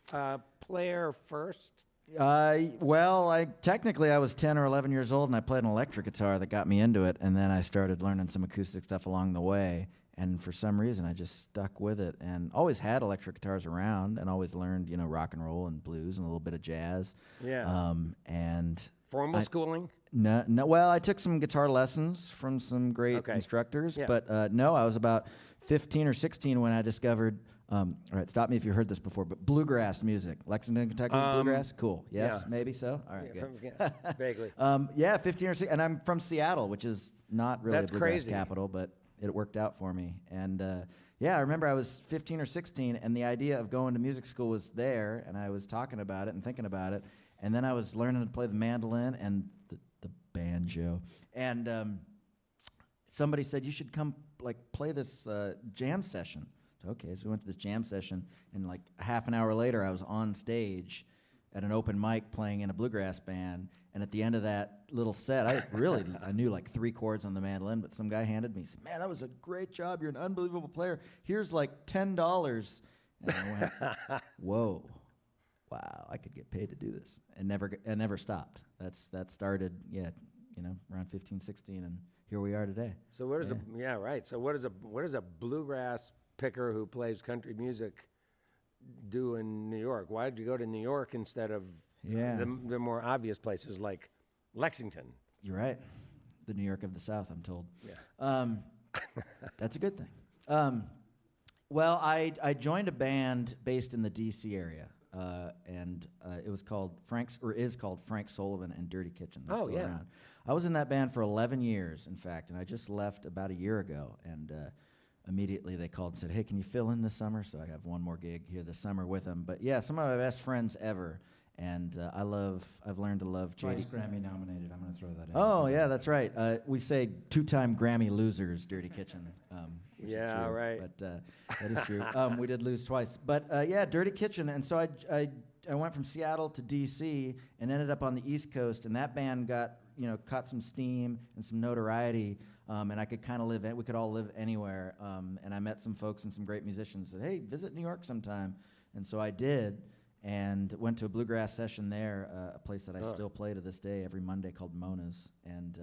player first. Well, I was 10 or 11 years old, and I played an electric guitar that got me into it, and then I started learning some acoustic stuff along the way. And for some reason, I just stuck with it, and always had electric guitars around, and always learned, rock and roll and blues and a little bit of jazz. Yeah. And formal schooling? No. Well, I took some guitar lessons from some great instructors, but no, I was about 15 or 16 when I discovered. All right, stop me if you heard this before, but bluegrass music, Lexington, Kentucky, bluegrass, cool. Yes, maybe so. All right, good. Vaguely. 15 or 16, and I'm from Seattle, which is not really a bluegrass capital, but it worked out for me. And I remember I was 15 or 16, and the idea of going to music school was there, and I was talking about it and thinking about it, and then I was learning to play the mandolin and the banjo, and somebody said, you should come play this jam session. Okay, so we went to this jam session, and like half an hour later, I was on stage at an open mic playing in a bluegrass band, and at the end of that little set, I knew like 3 chords on the mandolin, but some guy handed me, he said, "Man, that was a great job. You're an unbelievable player. Here's like $10." And I went, "Whoa, wow, I could get paid to do this," and never stopped. That started, around 15, 16, and here we are today. So what is So what does a bluegrass picker who plays country music do in New York? Why did you go to New York instead of the more obvious places like Lexington? You're right. The New York of the South, I'm told. Yeah. That's a good thing. Well, I joined a band based in the D.C. area, and it was called is called Frank Sullivan and Dirty Kitchen. They're still around. I was in that band for 11 years, in fact, and I just left about a year ago, and immediately they called and said, "Hey, can you fill in this summer?" So I have one more gig here this summer with them. But yeah, some of my best friends ever, and I've learned to love Twice JD. Grammy nominated. I'm going to throw that in. Oh yeah, that's right. We say 2-time Grammy losers, Dirty Kitchen. Which is Yeah, true, right. But that is true. We did lose twice, but yeah, Dirty Kitchen. And so I went from Seattle to D.C. and ended up on the East Coast, and that band caught some steam and some notoriety. And I could kind of we could all live anywhere. And I met some folks and some great musicians. Said, "Hey, visit New York sometime." And so I did, and went to a bluegrass session there, a place that I still play to this day every Monday called Mona's. And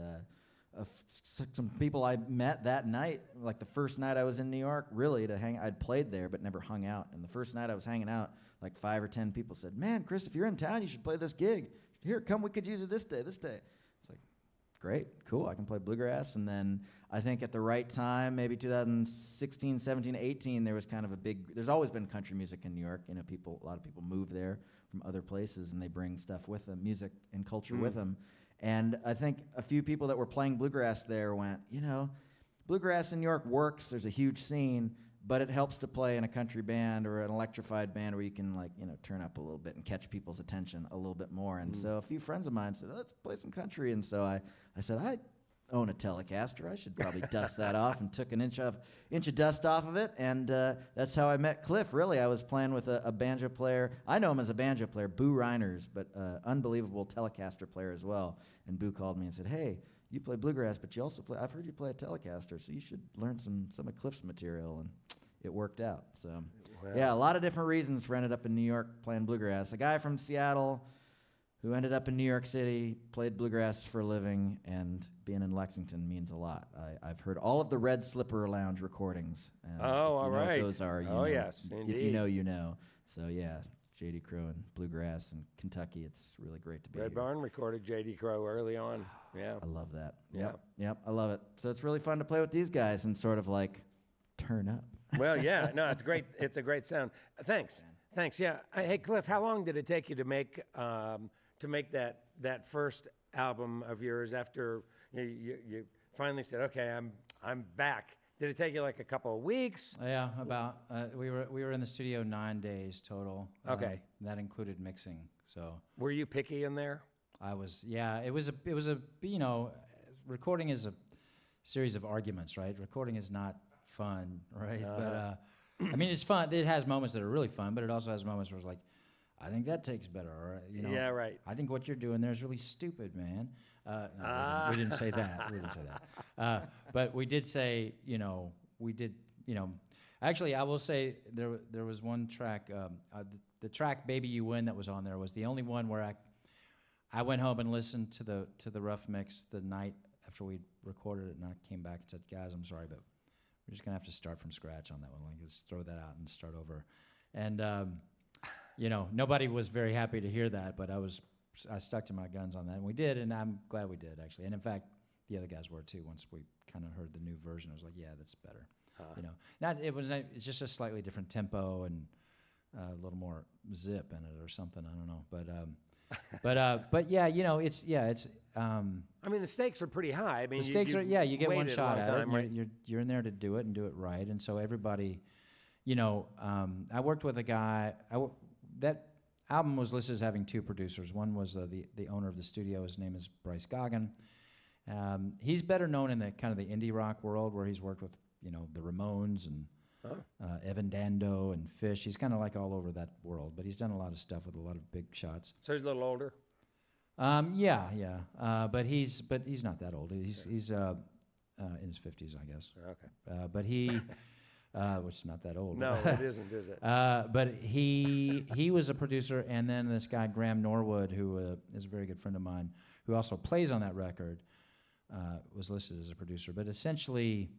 some people I met that night, like the first night I was in New York, really to hang. I'd played there but never hung out. And the first night I was hanging out, like 5 or 10 people said, "Man, Chris, if you're in town, you should play this gig. Here, come, we could use it this day." It's like, great, cool, I can play bluegrass. And then I think at the right time, maybe 2016, 17, 18, there was kind of there's always been country music in New York. A lot of people move there from other places, and they bring stuff with them, music and culture with them. And I think a few people that were playing bluegrass there went, bluegrass in New York works, there's a huge scene, but it helps to play in a country band or an electrified band where you can turn up a little bit and catch people's attention a little bit more. And so a few friends of mine said, "Let's play some country." And so I said, "I own a Telecaster. I should probably dust that off," and took an inch of dust off of it. And that's how I met Cliff, really. I was playing with a banjo player. I know him as a banjo player, Boo Reiners, but unbelievable Telecaster player as well. And Boo called me and said, "Hey, you play bluegrass, but you also I've heard you play a Telecaster, so you should learn some of Cliff's material." And it worked out. So, yeah, a lot of different reasons for ended up in New York playing bluegrass. A guy from Seattle who ended up in New York City, played bluegrass for a living, and being in Lexington means a lot. I've heard all of the Red Slipper Lounge recordings. All right. What those are. Yes, indeed. If you know, you know. So, yeah, J.D. Crowe and bluegrass and Kentucky, it's really great to be Red here. Barn recorded J.D. Crowe early on. Yeah. I love that. Yeah. Yep, I love it. So it's really fun to play with these guys and sort of turn up. Well, yeah, no, it's great. It's a great sound. Thanks. Yeah. Hey, Cliff, how long did it take you to make that first album of yours after you finally said, "Okay, I'm back"? Did it take you like a couple of weeks? Yeah, about. We were in the studio 9 days total. Okay. That included mixing. So. Were you picky in there? I was. Yeah, it was a. Recording is a series of arguments, right? Recording is not fun, right? But I mean, it's fun. It has moments that are really fun, but it also has moments where it's like, I think that takes better, or Yeah, right. I think what you're doing there is really stupid, man. No, we didn't say that. We didn't say that. But we did say, Actually, I will say there was one track, the track "Baby You Win" that was on there was the only one where I went home and listened to the rough mix the night after we recorded it, and I came back and said, "Guys, I'm sorry, but we're just gonna have to start from scratch on that one. Like, just throw that out and start over." And nobody was very happy to hear that, but I stuck to my guns on that, and we did, and I'm glad we did, actually. And in fact, the other guys were too. Once we kind of heard the new version, I was like, "Yeah, that's better." It's just a slightly different tempo and a little more zip in it or something. I don't know, but yeah, it's. I mean, the stakes are pretty high. I mean, the stakes are, you get one shot at it. Right? You're in there to do it and do it right, and so everybody, I worked with a guy. That album was listed as having 2 producers. One was the owner of the studio. His name is Bryce Goggin. He's better known in the kind of the indie rock world, where he's worked with the Ramones and Evan Dando and Fish. He's kind of like all over that world, but he's done a lot of stuff with a lot of big shots. So he's a little older? Yeah. But he's not that old. He's in his 50s, I guess. Okay. But he, which is not that old. No, it isn't, is it? But he was a producer, and then this guy Graham Norwood, who is a very good friend of mine, who also plays on that record, was listed as a producer. But essentially,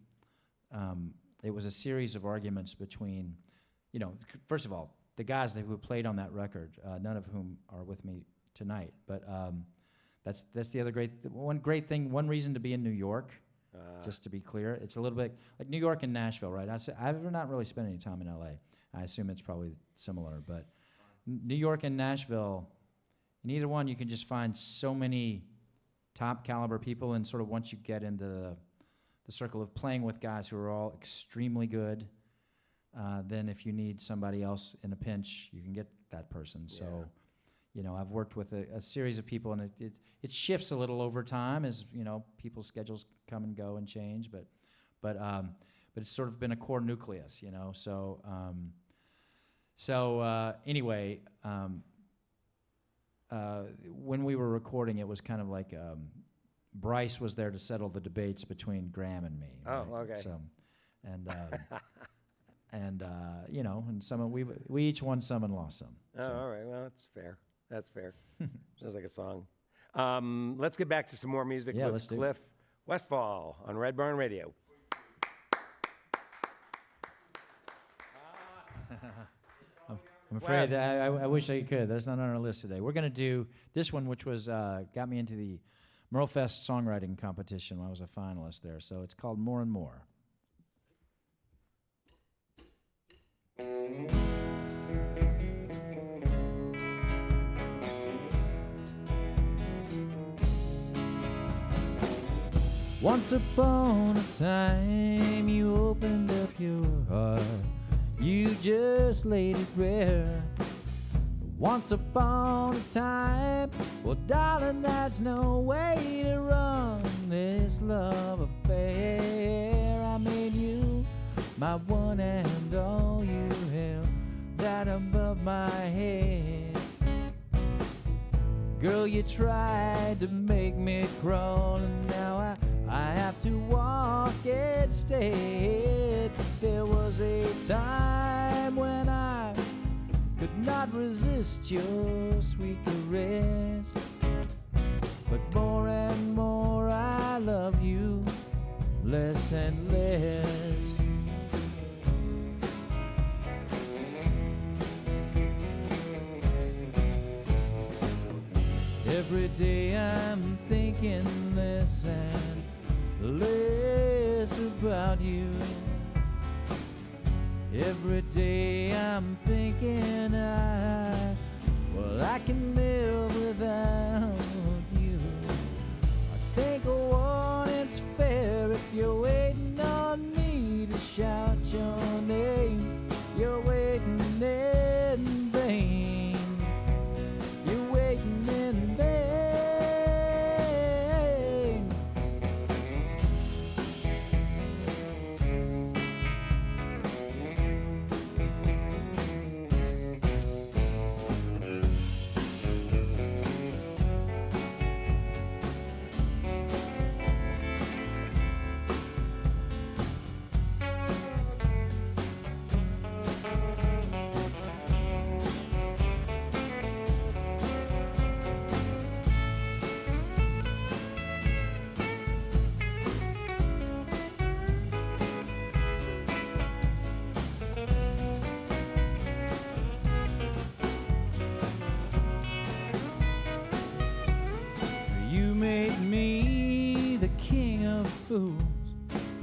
it was a series of arguments between, first of all, the guys who played on that record, none of whom are with me tonight. But that's the other great thing. One reason to be in New York, just to be clear, it's a little bit like New York and Nashville, right? I've not really spent any time in L.A. I assume it's probably similar, but New York and Nashville, in either one, you can just find so many top caliber people, and sort of once you get into the circle of playing with guys who are all extremely good, then if you need somebody else in a pinch, you can get that person. Yeah. So, I've worked with a series of people, and it shifts a little over time as, people's schedules come and go and change, but it's sort of been a core nucleus, So anyway, when we were recording, it was kind of like Bryce was there to settle the debates between Graham and me. Oh, right? okay. So, and some we each won some and lost some. Oh, so. all right. Well, that's fair. That's fair. Sounds like a song. Let's get back to some more music with Cliff Westfall on Red Barn Radio. I'm afraid I wish I could. That's not on our list today. We're going to do this one, which was got me into the Merlefest songwriting competition when I was a finalist there. So it's called More and More. Once upon a time, you opened up your heart. You just laid it bare. Once upon a time, well, darling, that's no way to run this love affair. I made you my one and all. You held that above my head. Girl, you tried to make me crawl, and now I have to walk instead. There was a time when I could not resist your sweet caress, but more and more I love you, less and less. Every day I'm thinking less and less about you. Every day I'm thinking I can live without you. I think it's fair if you're waiting on me to shout your name. You're waiting in vain. You're waiting in vain.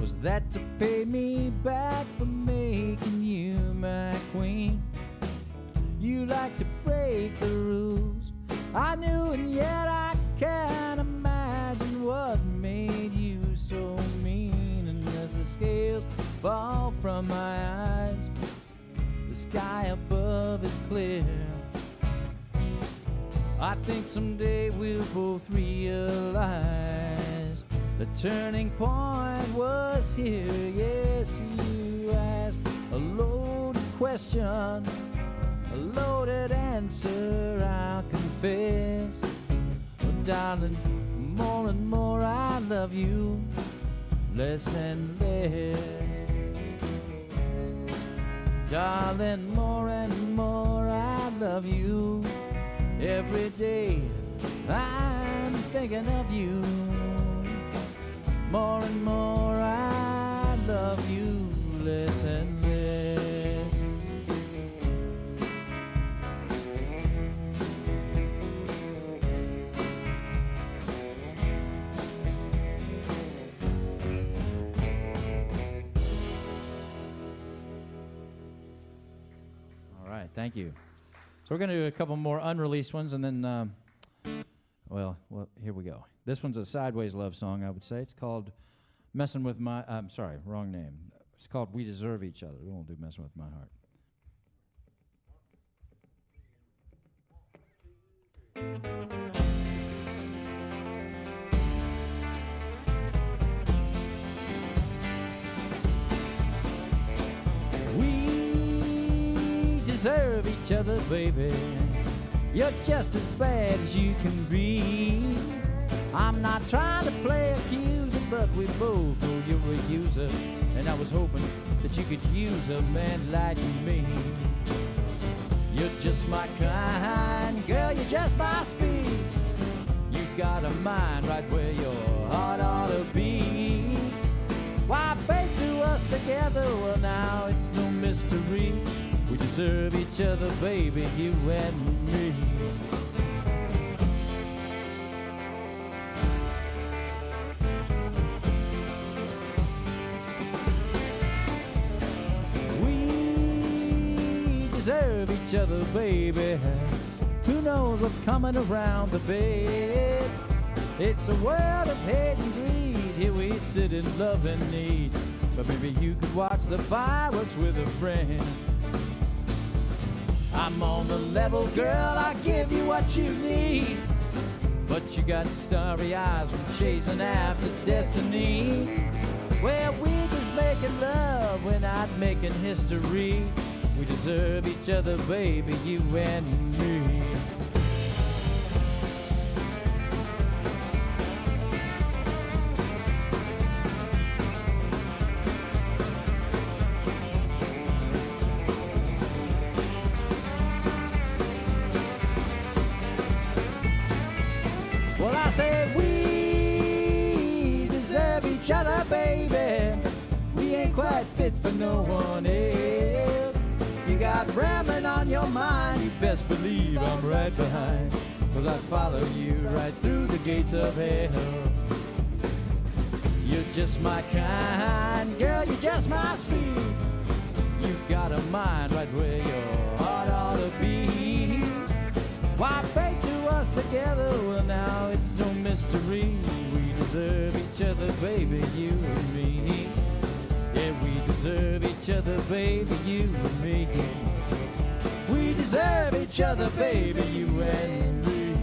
Was that to pay me back for making you my queen? You like to break the rules, I knew, and yet I can't imagine what made you so mean. And as the scales fall from my eyes, the sky above is clear. I think someday we'll both realize the turning point was here. Yes, you asked a A loaded question, a loaded answer, I'll confess. But darling, more and more I love you, less and less. Darling, more and more I love you. Every day I'm thinking of you. More and more I love you, less and less. All right, thank you. So we're going to do a couple more unreleased ones, and then, well, here we go. This one's a sideways love song, I would say. It's called Messing With My, I'm sorry, wrong name. It's called We Deserve Each Other. We won't do Messing With My Heart. We deserve each other, baby. You're just as bad as you can be. I'm not trying to play accuser, but we both know you're a user. And I was hoping that you could use a man like me. You're just my kind, girl, you're just my speed. You got a mind right where your heart ought to be. Why fate drew us together? Well, now it's no mystery. We deserve each other, baby, you and me. We deserve each other, baby. Who knows what's coming around the bed? It's a world of hate and greed. Here we sit in love and need. But maybe you could watch the fireworks with a friend. I'm on the level, girl, I'll give you what you need. But you got starry eyes from chasing after destiny. Well, we just making love, we're not making history. We deserve each other, baby, you and me. Quite fit for no one else. You got rambling on your mind. You best believe I'm right behind. 'Cause I follow you right through the gates of hell. You're just my kind, girl, you're just my speed. You got a mind right where your heart ought to be. Why fate drew us together? Well, now it's no mystery. We deserve each other, baby, you and me. Yeah, we deserve each other, baby, you and me. We deserve each other, baby, you and me.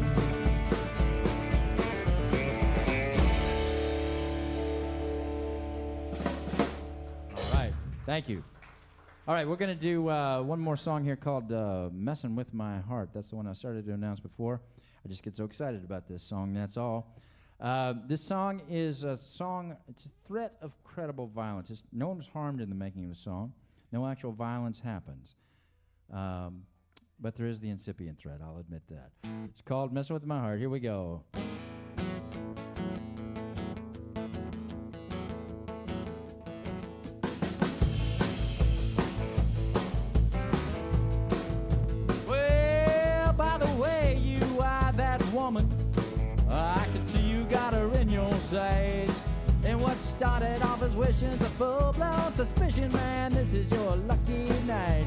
All right, thank you. All right, we're going to do one more song here called Messing With My Heart. That's the one I started to announce before. I just get so excited about this song, that's all. This song is a song, it's a threat of credible violence. No one was harmed in the making of the song. No actual violence happens. But there is the incipient threat, I'll admit that. It's called Messing With My Heart. Here we go. Well, by the way, you are that woman. I can see you got her in your sight. And what started off as wishing a full-blown suspicion, man, this is your lucky night.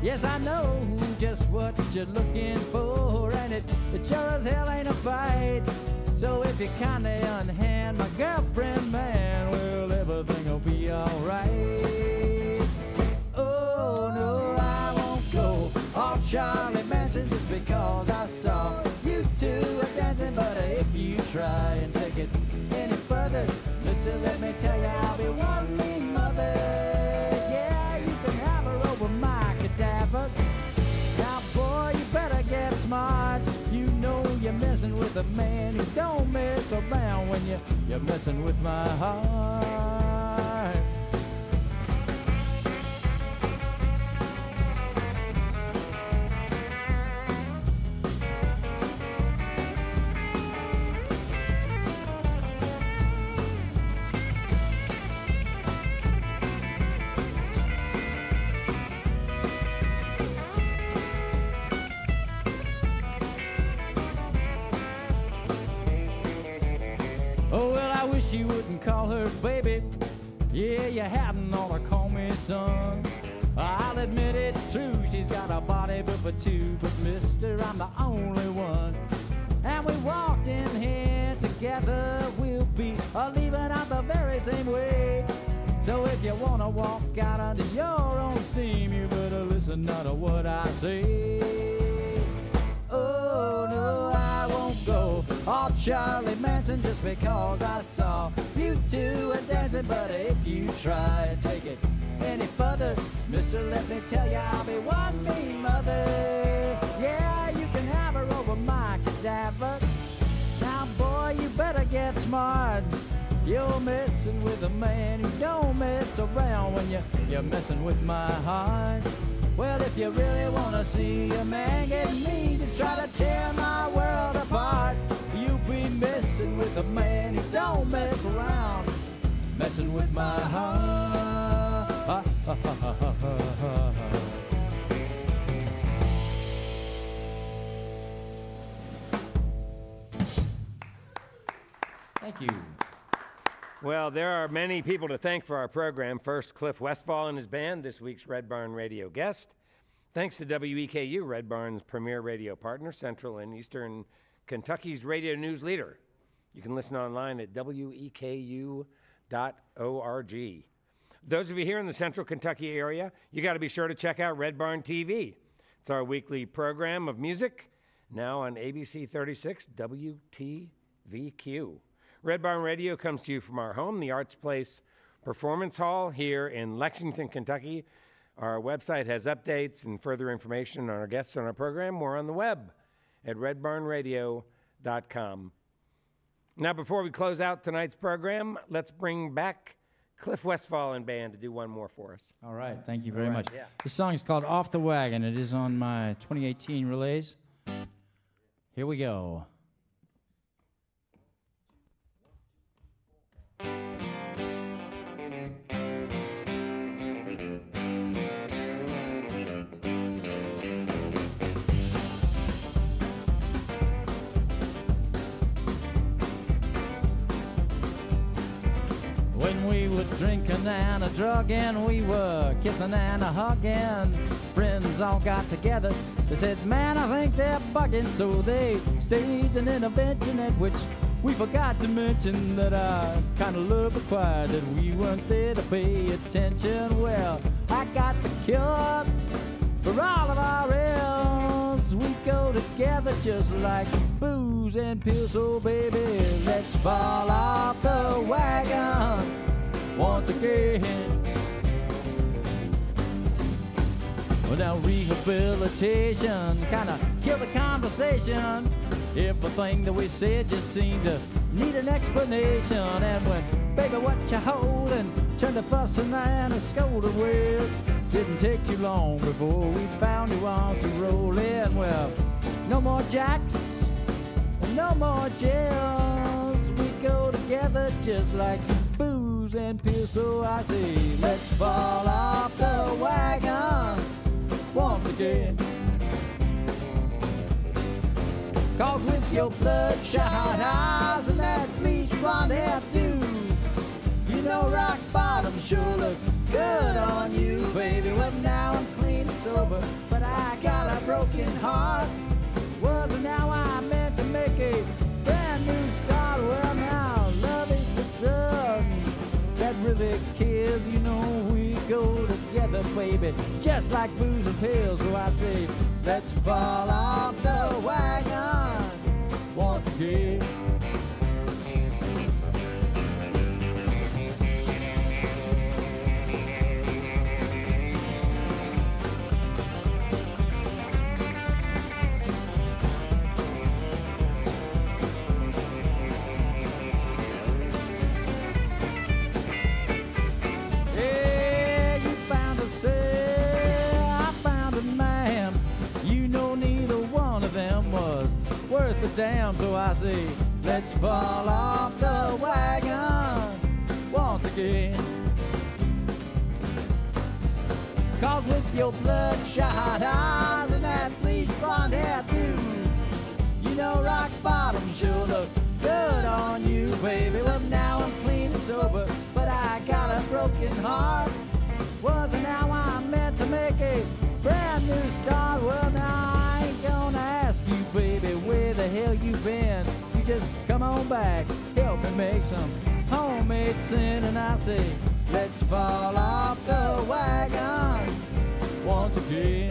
Yes, I know just what you're looking for, and it sure as hell ain't a fight. So if you kindly unhand my girlfriend, man, well, everything will be alright. Oh, no, I won't go off Charlie Manson just because I saw you two are dancing, but if you try and take it any further, mister, let me tell you, I'll be one mean mother. Yeah, you can have messing with my heart. Oh, well, I wish you wouldn't call her baby. Yeah, you hadn't ought to call me son. I'll admit it's true, she's got a body but for two. But mister, I'm the only one. And we walked in here together. We'll be leaving out the very same way. So if you wanna walk out under your own steam, you better listen now to what I say. Oh, no, I won't go all Charlie Manson just because I saw you two a dancing. But if you try to take it any further, mister, let me tell you, I'll be one mean mother. Yeah, you can have her over my cadaver. Now, boy, you better get smart. You're messing with a man who don't mess around when you're messing with my heart. Well, if you really want to see a man get mean to try to tear my world apart, you'll be messing with a man who don't mess around, messing with my heart. Thank you. Well, there are many people to thank for our program. First, Cliff Westfall and his band, this week's Red Barn Radio guest. Thanks to WEKU, Red Barn's premier radio partner, Central and Eastern Kentucky's radio news leader. You can listen online at weku.org. Those of you here in the Central Kentucky area, you got to be sure to check out Red Barn TV. It's our weekly program of music, now on ABC 36 WTVQ. Red Barn Radio comes to you from our home, the Arts Place Performance Hall here in Lexington, Kentucky. Our website has updates and further information on our guests on our program. We're on the web at redbarnradio.com. Now, before we close out tonight's program, let's bring back Cliff Westfall and band to do one more for us. All right, thank you very much. Yeah. This song is called Off the Wagon. It is on my 2018 release. Here we go. When we were drinking and a-drugging, we were kissing and a-hugging. Friends all got together. They said, man, I think they're bugging. So they staged an intervention at which we forgot to mention that I kind of love the choir, that we weren't there to pay attention. Well, I got the cure for all of our ills. We go together just like booze and pills. So baby, let's fall off the wagon once again. Well, now rehabilitation kind of killed the conversation. Everything that we said just seemed to need an explanation. And when baby, what you holding turned to fussing and a scolding, well, didn't take too long before we found who wants to roll in. Well, no more jacks, no more jails. We go together just like booze and pills. So I say, let's fall off the wagon once again. 'Cause with your bloodshot eyes and that bleach blonde hair too, you know rock bottom sure looks good on you, baby. Well, now I'm clean and sober, but I got a broken heart. Wasn't now I meant to make a brand new start. Well, now love is the drug that really kills. You know we go together, baby, just like booze and pills. So I say, let's fall off the wagon once again. down, so I say, let's fall off the wagon once again. 'Cause with your bloodshot eyes and that bleach blonde hair too, you know rock bottom sure look good on you, baby. Well, now I'm clean and sober, but I got a broken heart. Wasn't how I meant to make a brand new start. Well, now I ain't gonna ask you, baby, where the hell you been. You just come on back, help me make some homemade sin. And I say, let's fall off the wagon once again.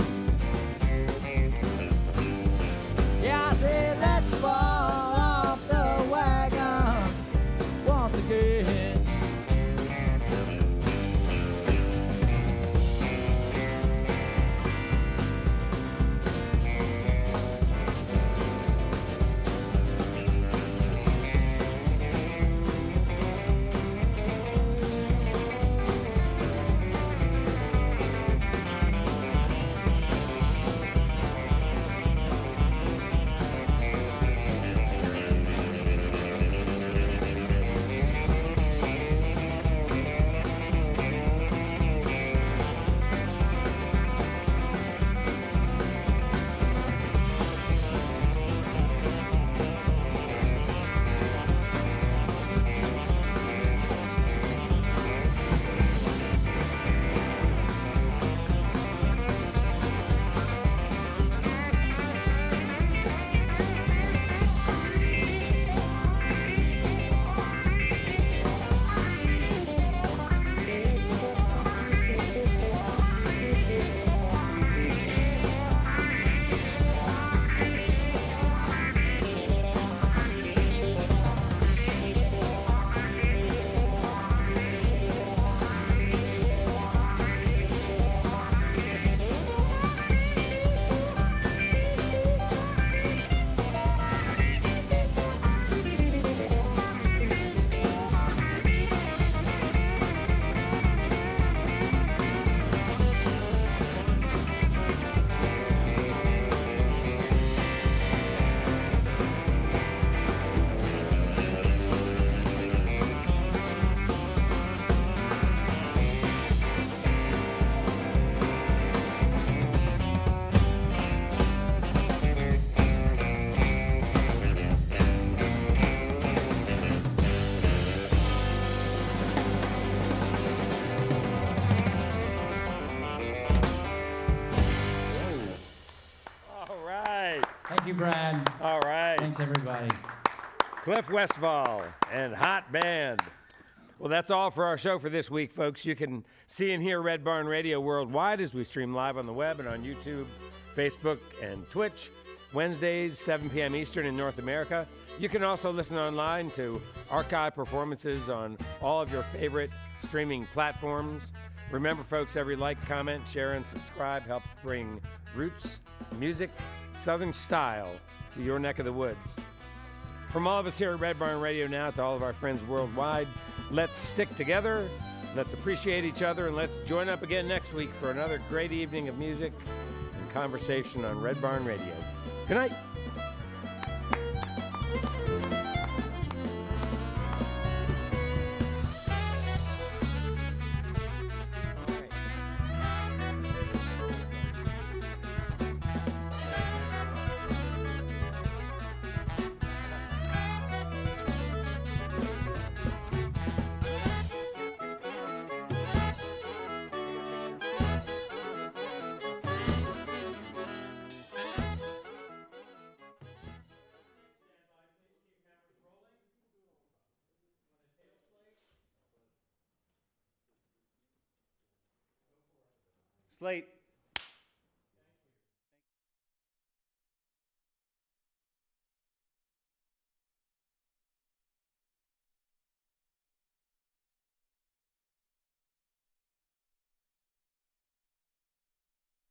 Yeah, I say, let's fall off the wagon once again. Thank you, Brad. All right. Thanks, everybody. Cliff Westfall and Hot Band. Well, that's all for our show for this week, folks. You can see and hear Red Barn Radio worldwide as we stream live on the web and on YouTube, Facebook, and Twitch, Wednesdays, 7 p.m. Eastern in North America. You can also listen online to archive performances on all of your favorite streaming platforms. Remember, folks, every like, comment, share, and subscribe helps bring roots, music, Southern style to your neck of the woods. From all of us here at Red Barn Radio now to all of our friends worldwide, let's stick together, let's appreciate each other, and let's join up again next week for another great evening of music and conversation on Red Barn Radio. Good night. Slate.